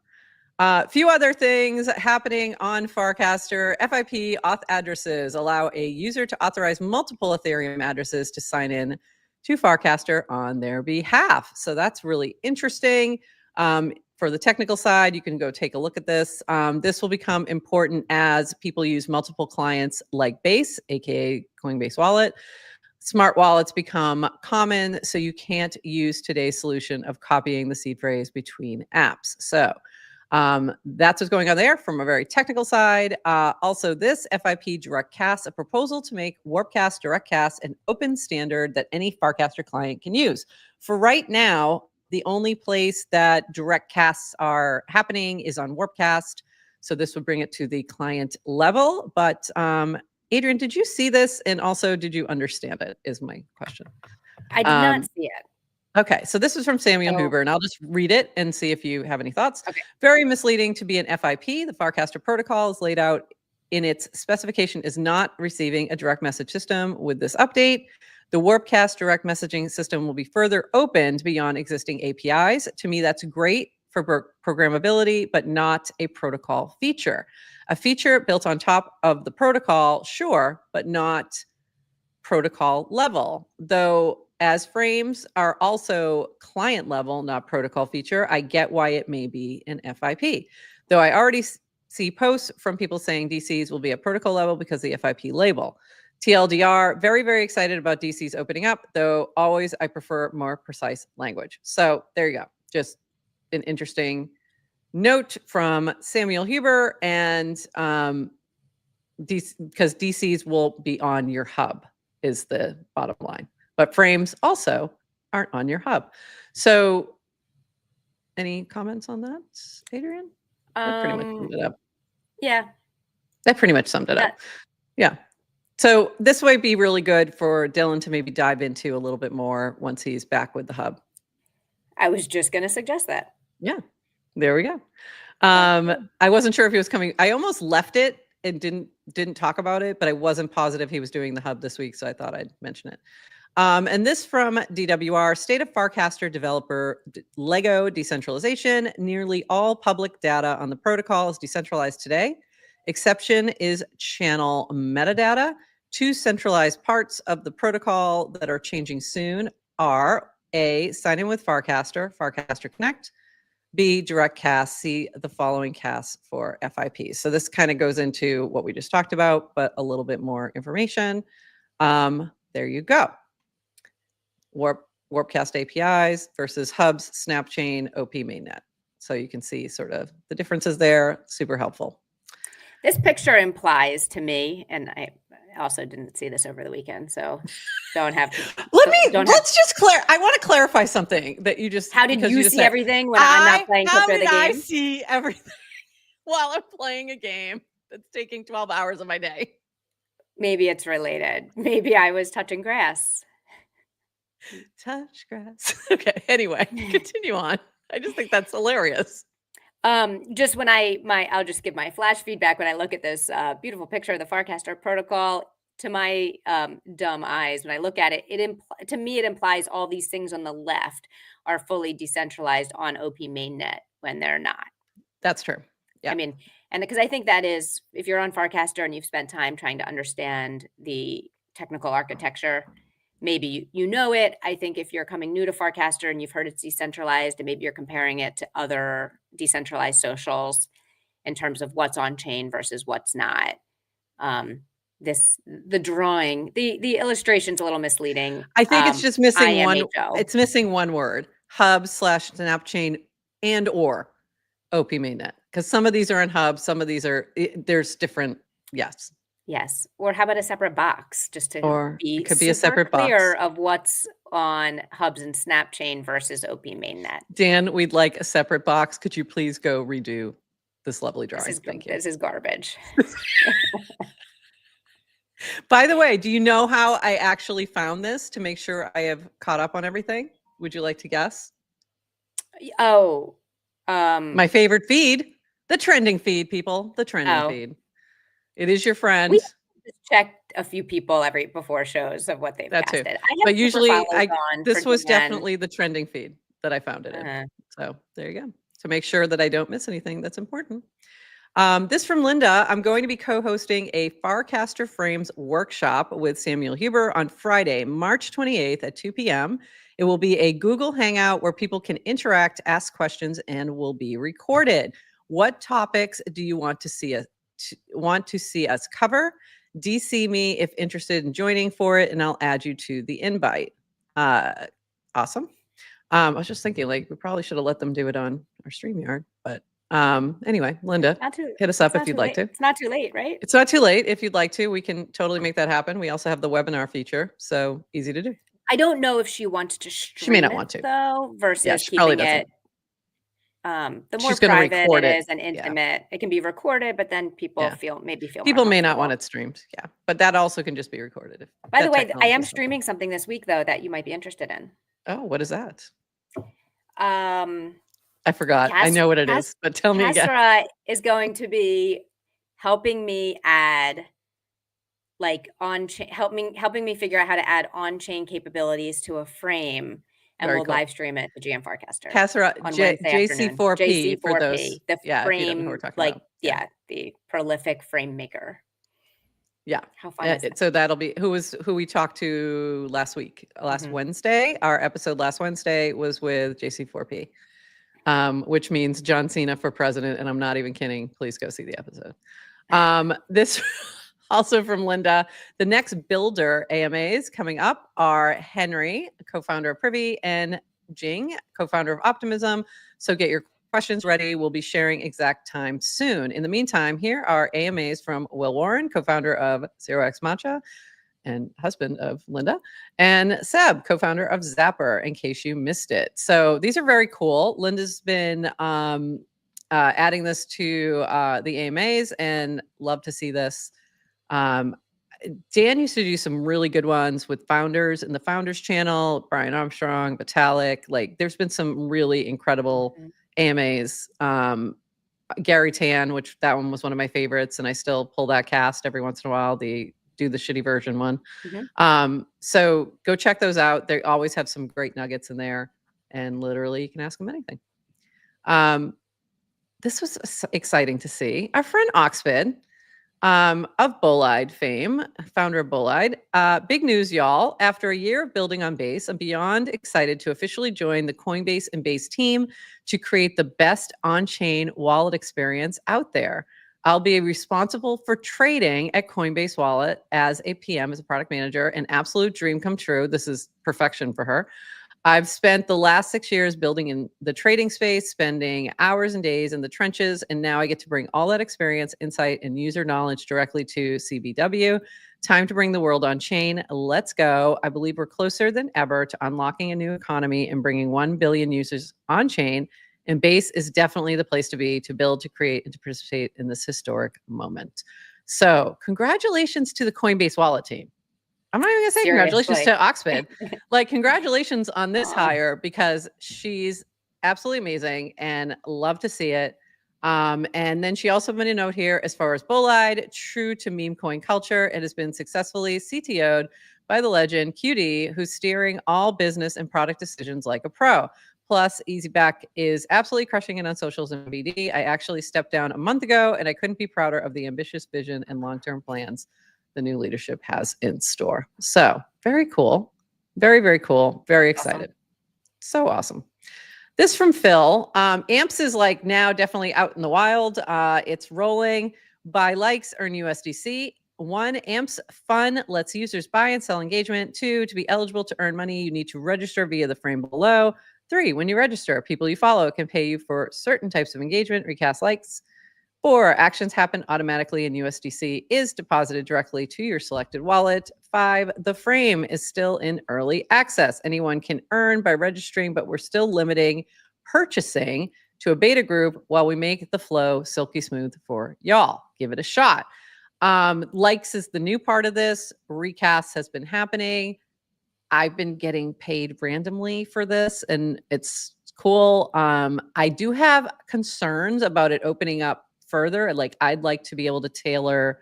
A few other things happening on Farcaster. FIP auth addresses allow a user to authorize multiple Ethereum addresses to sign in to Farcaster on their behalf. So that's really interesting. For the technical side, you can go take a look at this. This will become important as people use multiple clients like Base, aka Coinbase Wallet. Smart wallets become common, so you can't use today's solution of copying the seed phrase between apps. So that's what's going on there from a very technical side. Also, this FIP DirectCast, a proposal to make Warpcast DirectCast an open standard that any Farcaster client can use. For right now, the only place that DirectCasts are happening is on Warpcast. So this would bring it to the client level. But Adrienne, did you see this? And also, did you understand it is my question. I did not see it. Okay, so this is from Samuel Huber, and I'll just read it and see if you have any thoughts. Okay. Very misleading to be an FIP. The Farcaster protocol is laid out in its specification is not receiving a direct message system with this update. The Warpcast direct messaging system will be further opened beyond existing APIs. To me, that's great for programmability, but not a protocol feature. A feature built on top of the protocol, sure, but not protocol level. Though as frames are also client level, not protocol feature, I get why it may be an FIP. Though I already see posts from people saying DCs will be at protocol level because of the FIP label. TLDR, very, very excited about DCs opening up, though always I prefer more precise language. So there you go. Just an interesting note from Samuel Huber, and because DCs will be on your hub is the bottom line. But frames also aren't on your hub. So any comments on that, Adrienne? That pretty much summed it up. Yeah. That pretty much summed it up. Yeah. So this might be really good for Dylan to maybe dive into a little bit more once he's back with the hub. I was just going to suggest that. Yeah, there we go. I wasn't sure if he was coming. I almost left it and didn't talk about it, but I wasn't positive he was doing the hub this week, so I thought I'd mention it. And this from DWR, State of Farcaster Developer Lego Decentralization. Nearly all public data on the protocol is decentralized today. Exception is channel metadata. Two centralized parts of the protocol that are changing soon are A, sign in with Farcaster, Farcaster Connect. B, direct cast. See the following casts for FIP. So this kind of goes into what we just talked about, but a little bit more information. There you go. Warpcast APIs versus Hubs, Snapchain, OP mainnet. So you can see sort of the differences there. Super helpful. This picture implies to me, and I also didn't see this over the weekend, so don't have to. Let's just I want to clarify something that you just. How did you see everything when I'm not playing Crypto the game? I see everything while I'm playing a game that's taking 12 hours of my day? Maybe it's related. Maybe I was touching grass. Touch grass. Okay. Anyway, continue on. I just think that's hilarious. Just when I'll just give my flash feedback when I look at this beautiful picture of the Farcaster protocol. To my dumb eyes, when I look at it, to me it implies all these things on the left are fully decentralized on OP mainnet when they're not. That's true. Yeah. I mean, and because I think that is, if you're on Farcaster and you've spent time trying to understand the technical architecture, maybe you know it. I think if you're coming new to Farcaster and you've heard it's decentralized, and maybe you're comparing it to other decentralized socials in terms of what's on chain versus what's not. The drawing, the illustration's a little misleading. I think it's just missing one. IMHO. It's missing one word: Hub/Snapchain and/or OP mainnet, because some of these are in Hub, some of these are. There's different. Yes. Yes. Or how about a separate box, just to it could be a separate clear box of what's on Hubs and Snapchain versus OP mainnet. Dan, we'd like a separate box. Could you please go redo this lovely drawing? Thank you. This is garbage. By the way, do you know how I actually found this to make sure I have caught up on everything? Would you like to guess? Oh, my favorite feed, the trending feed, people, the trending feed. It is your friend. We just checked a few people before shows of what they've casted. But usually, this was definitely the trending feed that I found it in. So there you go. To make sure that I don't miss anything that's important. This from Linda. I'm going to be co-hosting a Farcaster Frames workshop with Samuel Huber on Friday, March 28th at 2 p.m. It will be a Google Hangout where people can interact, ask questions, and will be recorded. What topics do you want to see us cover? DC me if interested in joining for it, and I'll add you to the invite. Awesome. I was just thinking, we probably should have let them do it on our StreamYard, but anyway, Linda, hit us up if you'd like to. It's not too late, right? It's not too late. If you'd like to, we can totally make that happen. We also have the webinar feature, so easy to do. I don't know if she wants to stream she may not want to, though, versus keeping it. The more private it is and intimate, it can be recorded, but then people people may not want it streamed. Yeah, but that also can just be recorded. By the way, I am streaming something this week though that you might be interested in. Oh, what is that? I forgot. I know what it is, but tell me again. Castra is going to be helping me add, helping me figure out how to add on-chain capabilities to a frame, and we'll live stream it to GM Farcaster. Castra, JC4P for those. The frame, the prolific frame maker. Yeah. How fun is that? So that'll be who we talked to last week, Wednesday. Our episode last Wednesday was with JC4P. Which means John Cena for president, and I'm not even kidding. Please go see the episode. This also from Linda. The next builder AMAs coming up are Henry, co-founder of Privy, and Jing, co-founder of Optimism. So get your questions ready. We'll be sharing exact time soon. In the meantime, here are AMAs from Will Warren, co-founder of 0x Matcha and husband of Linda, and Seb, co-founder of Zapper, in case you missed it. So these are very cool. Linda's been adding this to the AMAs, and love to see this. Dan used to do some really good ones with founders in the Founders channel, Brian Armstrong, Vitalik. There's been some really incredible AMAs. Gary Tan, which that one was one of my favorites, and I still pull that cast every once in a while. The do the shitty version one. Mhm. So go check those out. They always have some great nuggets in there, and literally you can ask them anything. This was exciting to see. Our friend Oxford, of Bolide fame, founder of Bolide. Big news, y'all. After a year of building on Base, I'm beyond excited to officially join the Coinbase and Base team to create the best on-chain wallet experience out there. I'll be responsible for trading at Coinbase Wallet as a PM, as a product manager, an absolute dream come true. This is perfection for her. I've spent the last 6 years building in the trading space, spending hours and days in the trenches, and now I get to bring all that experience, insight, and user knowledge directly to CBW. Time to bring the world on chain. Let's go. I believe we're closer than ever to unlocking a new economy and bringing 1 billion users on chain. And Base is definitely the place to be, to build, to create, and to participate in this historic moment. So congratulations to the Coinbase Wallet team. I'm not even gonna say congratulations to Oxford. Like, congratulations on this hire, because she's absolutely amazing and love to see it. And then she also made a note here as far as Bolide, true to meme coin culture, it has been successfully CTO'd by the legend QD, who's steering all business and product decisions like a pro. Plus, EasyBack is absolutely crushing it on socials and BD. I actually stepped down a month ago, and I couldn't be prouder of the ambitious vision and long-term plans the new leadership has in store. So very cool. Very, very cool. Very excited. Awesome. So awesome. This from Phil. AMPS is like now definitely out in the wild. It's rolling. Buy likes, earn USDC. 1, AMPS fun lets users buy and sell engagement. 2, to be eligible to earn money, you need to register via the frame below. 3, when you register, people you follow can pay you for certain types of engagement, recast likes. 4, actions happen automatically and USDC is deposited directly to your selected wallet. 5, the frame is still in early access. Anyone can earn by registering, but we're still limiting purchasing to a beta group while we make the flow silky smooth for y'all. Give it a shot. Likes is the new part of this. Recast has been happening. I've been getting paid randomly for this, and it's cool. I do have concerns about it opening up further. Like, I'd like to be able to tailor,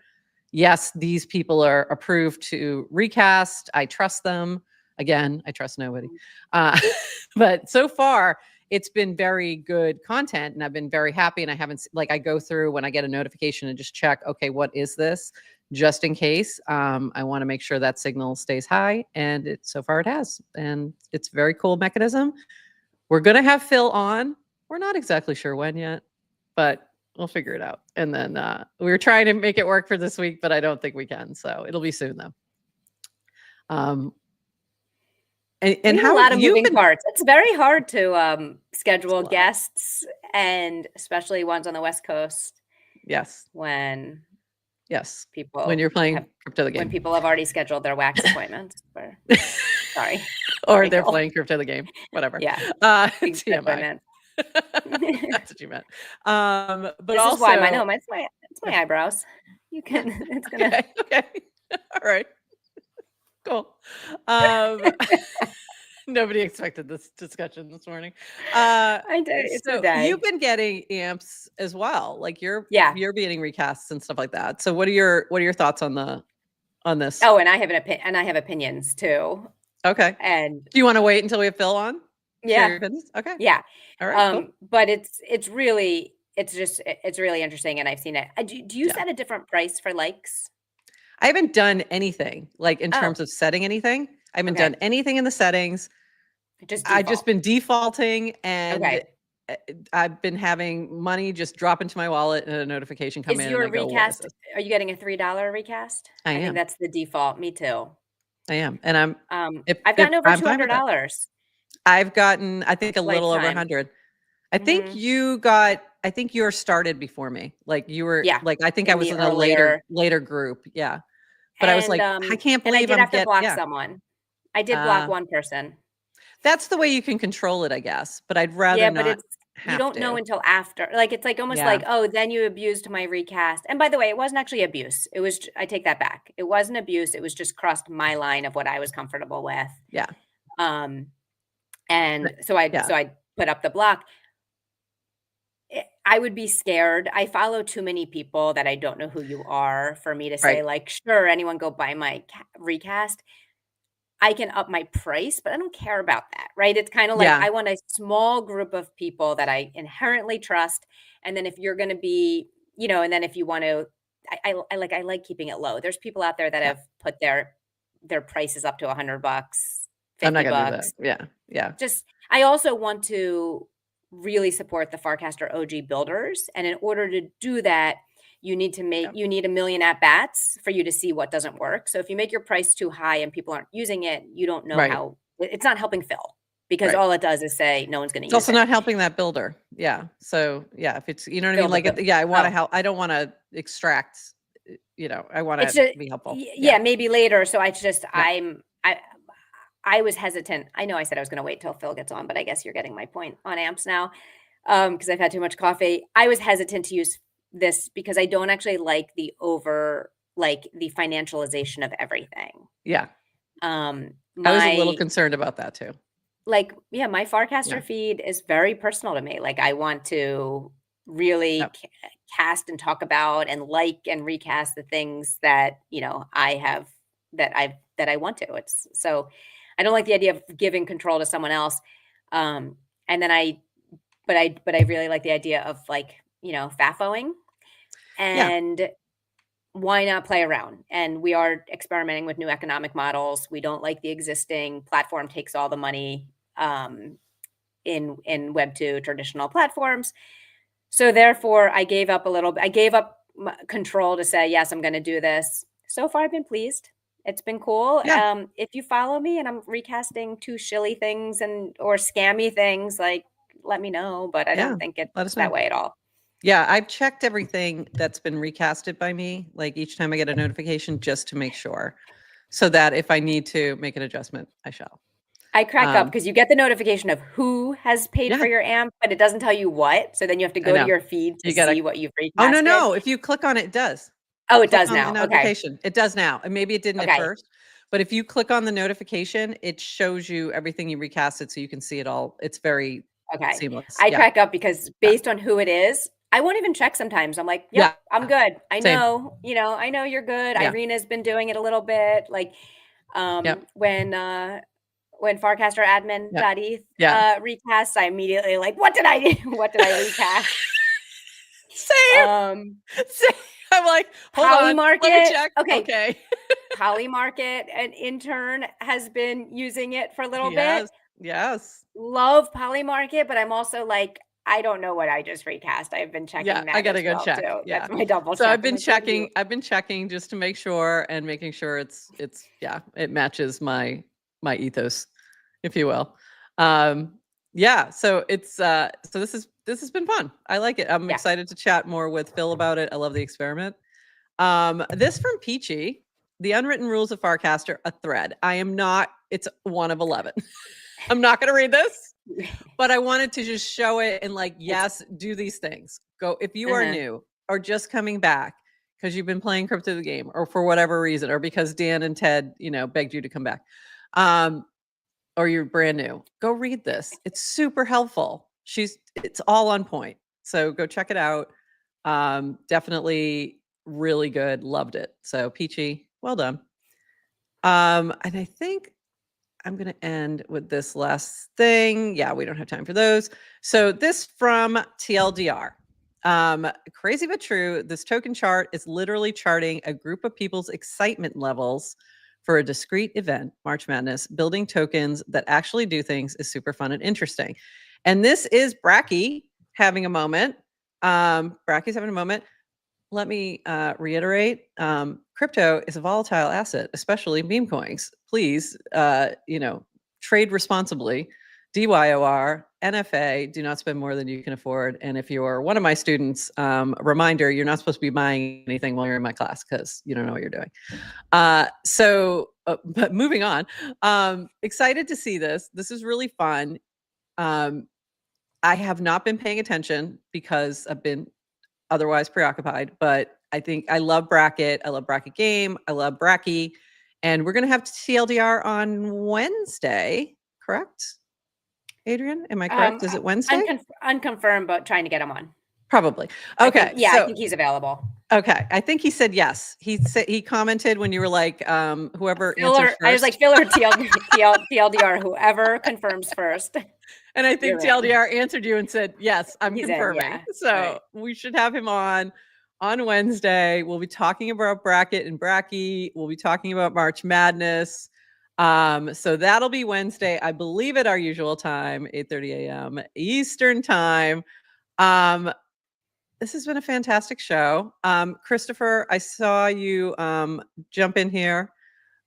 yes, these people are approved to recast. I trust them. Again, I trust nobody. But so far, it's been very good content, and I've been very happy. And I haven't, like, I go through when I get a notification and just check, okay, what is this? Just in case. I want to make sure that signal stays high, and so far it has. And it's a very cool mechanism. We're going to have Phil on. We're not exactly sure when yet, but we'll figure it out. And then we were trying to make it work for this week, but I don't think we can. So it'll be soon though. And how a lot of moving parts. It's very hard to schedule guests, and especially ones on the West Coast. Yes. When you're playing Crypto the Game. When people have already scheduled their wax appointments. Sorry. Or they're playing Crypto the Game. Whatever. Yeah. TMI. That's what you meant. But this also, is why it's my eyebrows. You can. It's gonna. Okay. All right. Cool. Nobody expected this discussion this morning. I did. It's so a day. You've been getting amps as well. Like you're getting recasts and stuff like that. So what are your thoughts on this? Oh, and I have opinions too. Okay. And do you want to wait until we have Phil on? Yeah. Okay. Yeah. All right. Cool. But it's really interesting, and I've seen it. Do you set a different price for likes? I haven't done anything like in terms of setting anything. I haven't done anything in the settings. I've just been defaulting, and I've been having money just drop into my wallet and a notification come in. Is your recast? Are you getting a $3 recast? I am. think that's the default. Me too. I am, and I'm. I've gotten over $200. I've gotten, I think, a little over 100. I think you got. I think you were started before me. Like you were. Yeah. Like I think I was in a later group. Yeah. But I was like, I can't believe I did have to block someone. I did block one person. That's the way you can control it, I guess. But I'd rather not. You don't know until after. Like it's like almost like, oh, then you abused my recast. And by the way, it wasn't actually abuse. It was. I take that back. It wasn't abuse. It was just crossed my line of what I was comfortable with. Yeah. And so I put up the block. I would be scared. I follow too many people that I don't know who you are for me to say Right. like, sure, anyone go buy my recast. I can up my price, but I don't care about that, right? It's kind of like Yeah. I want a small group of people that I inherently trust. And then if you're going to be, and then if you want to, I like keeping it low. There's people out there that Yeah. have put their prices up to $100, I'm not 50 gonna do that. bucks. Yeah. Yeah. Just I also want to really support the Farcaster OG builders, and in order to do that, you need Yep. a million at bats for you to see what doesn't work. So if you make your price too high and people aren't using it, you don't know Right. how it's not helping Phil because Right. all it does is say no one's going to It's use also it. not helping that builder. Yeah. So yeah, if it's, you know what I Fill mean? the Like, bill. yeah, I want to Oh, help. I don't want to extract, I want it's to just be helpful. yeah, maybe later. So I just Yeah. I was hesitant. I know I said I was going to wait till Phil gets on, but I guess you're getting my point on amps now. Because I've had too much coffee. I was hesitant to use this because I don't actually like the financialization of everything. Yeah. Um, I was a little my concerned about that too. my Yeah. Farcaster feed is very personal to me. Like I want to really Yep. cast and talk about and like and recast the things that I have that I want to. It's so I don't like the idea of giving control to someone else. And then but I really like the idea of like, FAFOing Yeah. and why not play around? And we are experimenting with new economic models. We don't like the existing platform takes all the money in Web2 traditional platforms. So therefore, I gave up a little bit. I gave up control to say, yes, I'm going to do this. So far, I've been pleased. It's been cool. Yeah. If you follow me and I'm recasting too shilly things or scammy things, like let me know. But I Yeah. don't think Let it's us know. that way at all. Yeah. I've checked everything that's been recasted by me, like each time I get a notification, just to make sure, so that if I need to make an adjustment, I shall. I crack up because you get the notification of who has paid Yeah. for your amp, but it doesn't tell you what. So then you have to I go to know. your feed to You gotta. see what you've Oh, recasted. no. If you click on it, it does. Oh, it Click does on the now. Okay. notification. It does now. And maybe it didn't at Okay. first, but if you click on the notification, it shows you everything you recasted so you can see it all. It's very Okay. seamless. I Yeah. crack up because based on who it is, I won't even check sometimes. I'm like, yep, Yeah. I'm good. I Same. know, I know you're good. Yeah. Irina's been doing it a little bit. Like Yep. when Farcaster admin Yeah. recasts, I immediately like, what did I recast? Same. Same. I'm like, hold on. Let me Polymarket. check. Okay. Polymarket, an intern, has been using it for a little bit. Yes. Love Polymarket, but I'm also like, I don't know what I just recast. I've been checking Yeah. I that gotta as go well check. too. Yeah. That's my double So check. I've I'm been like, what did you- checking. I've been checking just to make sure and making sure it matches my ethos, if you will. Yeah. So it's so this has been fun. I like it. I'm Yeah. excited to chat more with Phil about it. I love the experiment. This from Peachy, the unwritten rules of Farcaster, a thread. It's one of 11. I'm not going to read this, but I wanted to just show it and like, yes, do these things. Go if you are new or just coming back because you've been playing Crypto the Game or for whatever reason, or because Dan and Ted, begged you to come back. Or you're brand new, go read this. It's super helpful. It's all on point. So go check it out. Definitely really good. Loved it. So Peachy, well done. And I think I'm going to end with this last thing. Yeah, we don't have time for those. So this from TLDR. Crazy but true. This token chart is literally charting a group of people's excitement levels for a discrete event, March Madness. Building tokens that actually do things is super fun and interesting. And this is Bracky having a moment. Bracky's having a moment. Let me reiterate, crypto is a volatile asset, especially meme coins. Please, trade responsibly. DYOR, NFA, do not spend more than you can afford. And if you're one of my students, reminder, you're not supposed to be buying anything while you're in my class because you don't know what you're doing. But moving on, excited to see this. This is really fun. I have not been paying attention because I've been otherwise preoccupied, but I think I love Bracket. I love Bracket Game. I love Bracky. And we're going to have TLDR on Wednesday, correct? Adrian, am I correct? Is it Wednesday? Unconfirmed, but trying to get them on. Probably. I Okay. think, I think he's available. Okay. I think he said yes. He commented when you were like, whoever Phil answers first. I was like, Phil or TLDR, whoever confirms first. And I think TLDR answered you and said, yes, I'm He's confirming. in, yeah. So Right. we should have him on Wednesday. We'll be talking about bracket and bracky. We'll be talking about March Madness. So that'll be Wednesday, I believe at our usual time, 8:30 a.m. Eastern time. This has been a fantastic show. Christopher, I saw you jump in here.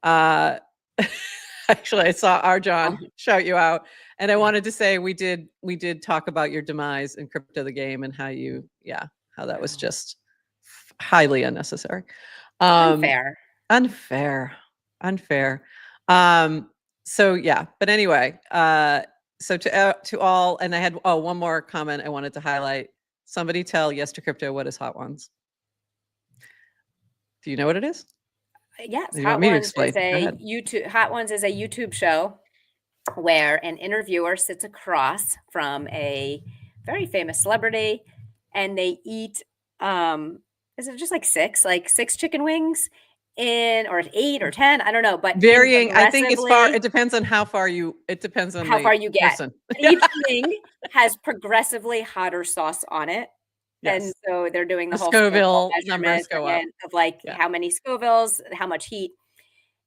Actually, I saw Arjan shout you out, and I wanted to say we did talk about your demise in Crypto the Game and how that was just highly unnecessary, Unfair. So yeah, but anyway, so to all, and I had one more comment I wanted to highlight. Somebody tell Yes to Crypto what is Hot Ones. Do you know what it is? Yes, You want me to explain? Hot Ones is a YouTube show where an interviewer sits across from a very famous celebrity and they eat is it just like six chicken wings or 8 or 10, I don't know, but varying. I think it depends on how far you get. Person. Each wing has progressively hotter sauce on it. Yes. And so they're doing the whole Scoville numbers go up of like how many Scovilles, how much heat,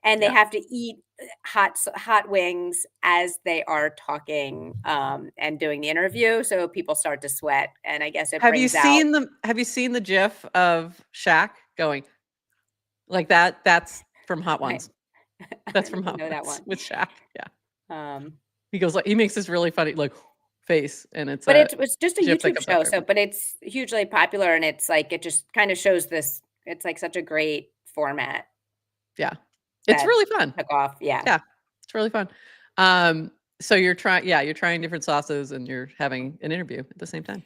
and they have to eat hot wings as they are talking and doing the interview. So people start to sweat, and I guess Have you seen the GIF of Shaq going like that? That's from Hot Ones. That's from Hot Ones with Shaq. Yeah. He goes like he makes this really funny like face, and it's just a YouTube show. So, but it's hugely popular, and it's like it just kind of shows this. It's like such a great format. Yeah, it's really fun. Took off. Yeah, it's really fun. So you're trying different sauces, and you're having an interview at the same time.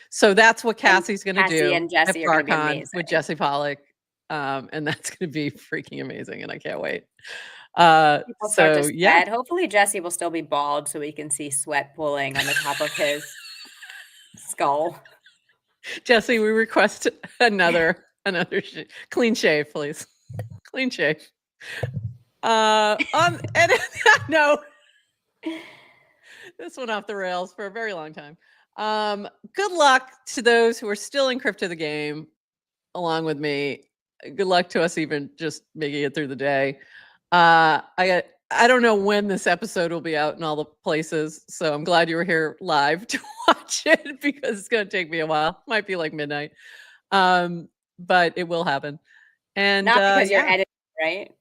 So that's what Cassie's going to do. And Jesse are going to be amazing with Jesse Pollock, and that's going to be freaking amazing, and I can't wait. People start to sweat. Hopefully Jesse will still be bald so we can see sweat pooling on the top of his skull. Jesse, we request another clean shave, please. Clean shave. And no, this went off the rails for a very long time. Good luck to those who are still in Crypto the Game along with me. Good luck to us even just making it through the day. I don't know when this episode will be out in all the places, so I'm glad you were here live to watch it because it's going to take me a while. Might be like midnight, but it will happen. And not because you're editing, right?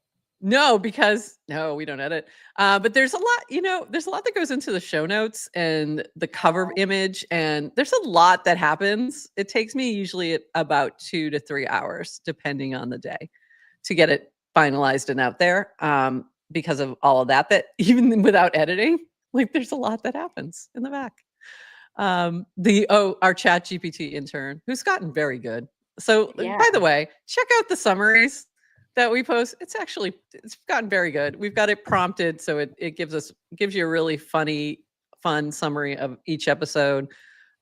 No, because we don't edit. But there's a lot, there's a lot that goes into the show notes and the cover image, and there's a lot that happens. It takes me usually about 2 to 3 hours, depending on the day, to get it finalized and out there. Because of all of that even without editing, like there's a lot that happens in the back. Our Chat GPT intern, who's gotten very good. So by the way, check out the summaries that we post. It's gotten very good. We've got it prompted, so it gives you a really fun summary of each episode.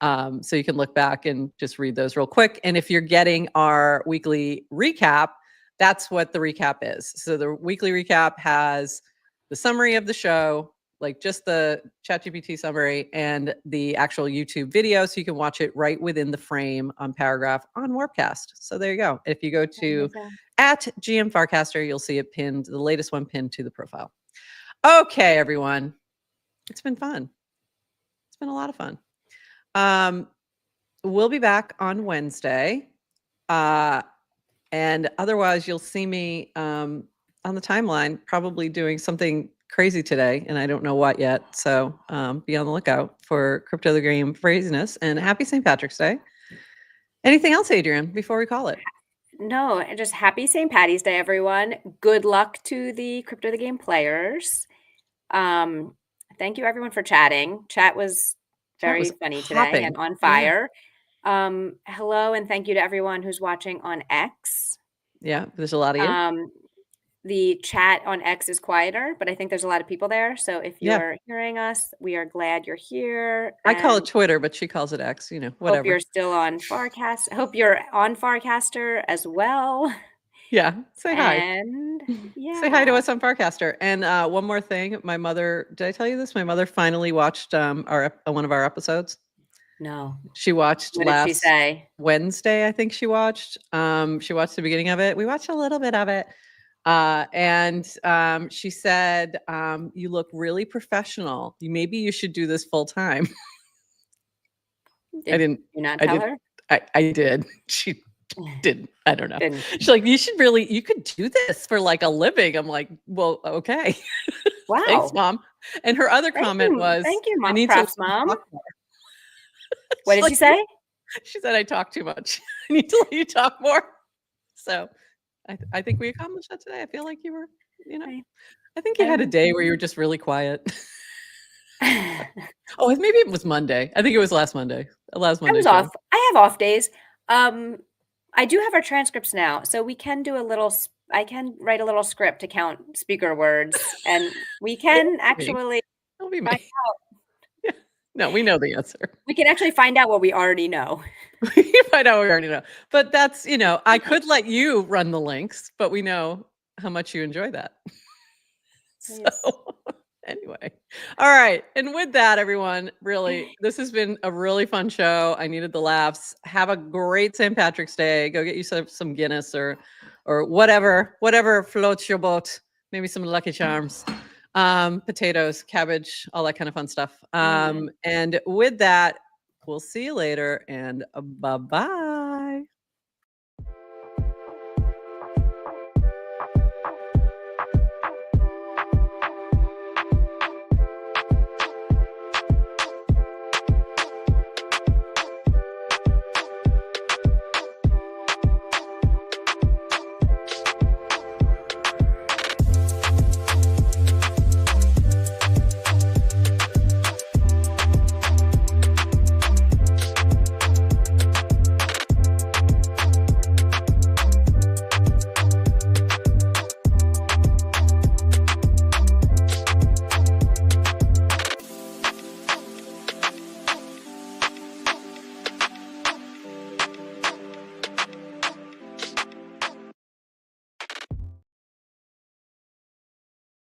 So you can look back and just read those real quick. And if you're getting our weekly recap, that's what the recap is. So the weekly recap has the summary of the show, like just the ChatGPT summary, and the actual YouTube video, so you can watch it right within the frame on paragraph on Warpcast. So there you go. If you go to @GM Farcaster, you'll see it pinned, the latest one pinned to the profile. Okay, everyone. It's been fun. It's been a lot of fun. We'll be back on Wednesday. And otherwise, you'll see me on the timeline, probably doing something crazy today, and I don't know what yet. So be on the lookout for Crypto the Game craziness. And happy St. Patrick's Day. Anything else, Adrienne, before we call it? No, just happy St. Patty's Day, everyone. Good luck to the Crypto the Game players. Thank you, everyone, for chatting. Chat was very funny today and on fire. Yeah. Hello and thank you to everyone who's watching on X. Yeah, there's a lot of you. The chat on X is quieter, but I think there's a lot of people there. So if Yeah. you're hearing us, we are glad you're here. I call it and Twitter, but she calls it X, you know, Hope whatever. you're still on Farcast. Hope you're on Farcaster as well. Yeah. Say hi. And Say hi to yeah. us on Farcaster. And one more thing, my mother, did I tell you this? My mother finally watched one of our episodes. No. She watched What did she last say? Wednesday, I think she watched. She watched the beginning of it. We watched a little bit of it. And she said, you look really professional. Maybe you should do this full time. I didn't. You not I tell did. her? I did. She didn't. I don't know. Didn't. She's like, you could do this for like a living. I'm like, well, okay. Wow. Thanks, Mom. And her other comment was, thank you, I Mom. need Props, to Mom. talk more. What She's did she say? She said, I talk too much. I need to let you talk more. So I think we accomplished that today. I feel like you were, you know, Okay. I think you had a day where you were just really quiet. Oh, maybe it was Monday. I think it was last Monday. Last Monday. I was off. I have off days. I do have our transcripts now, so we can do a little. I can write a little script to count speaker words, and we can actually Don't be find me. Yeah. No, we know the answer. We can actually find out what we already know. We find out what we already know. But that's, you know, I could let you run the links, but we know how much you enjoy that. So anyway. All right. And with that, everyone, really, this has been a really fun show. I needed the laughs. Have a great St. Patrick's Day. Go get you some Guinness or whatever floats your boat. Maybe some Lucky Charms. Potatoes, cabbage, all that kind of fun stuff. And with that, we'll see you later and bye-bye.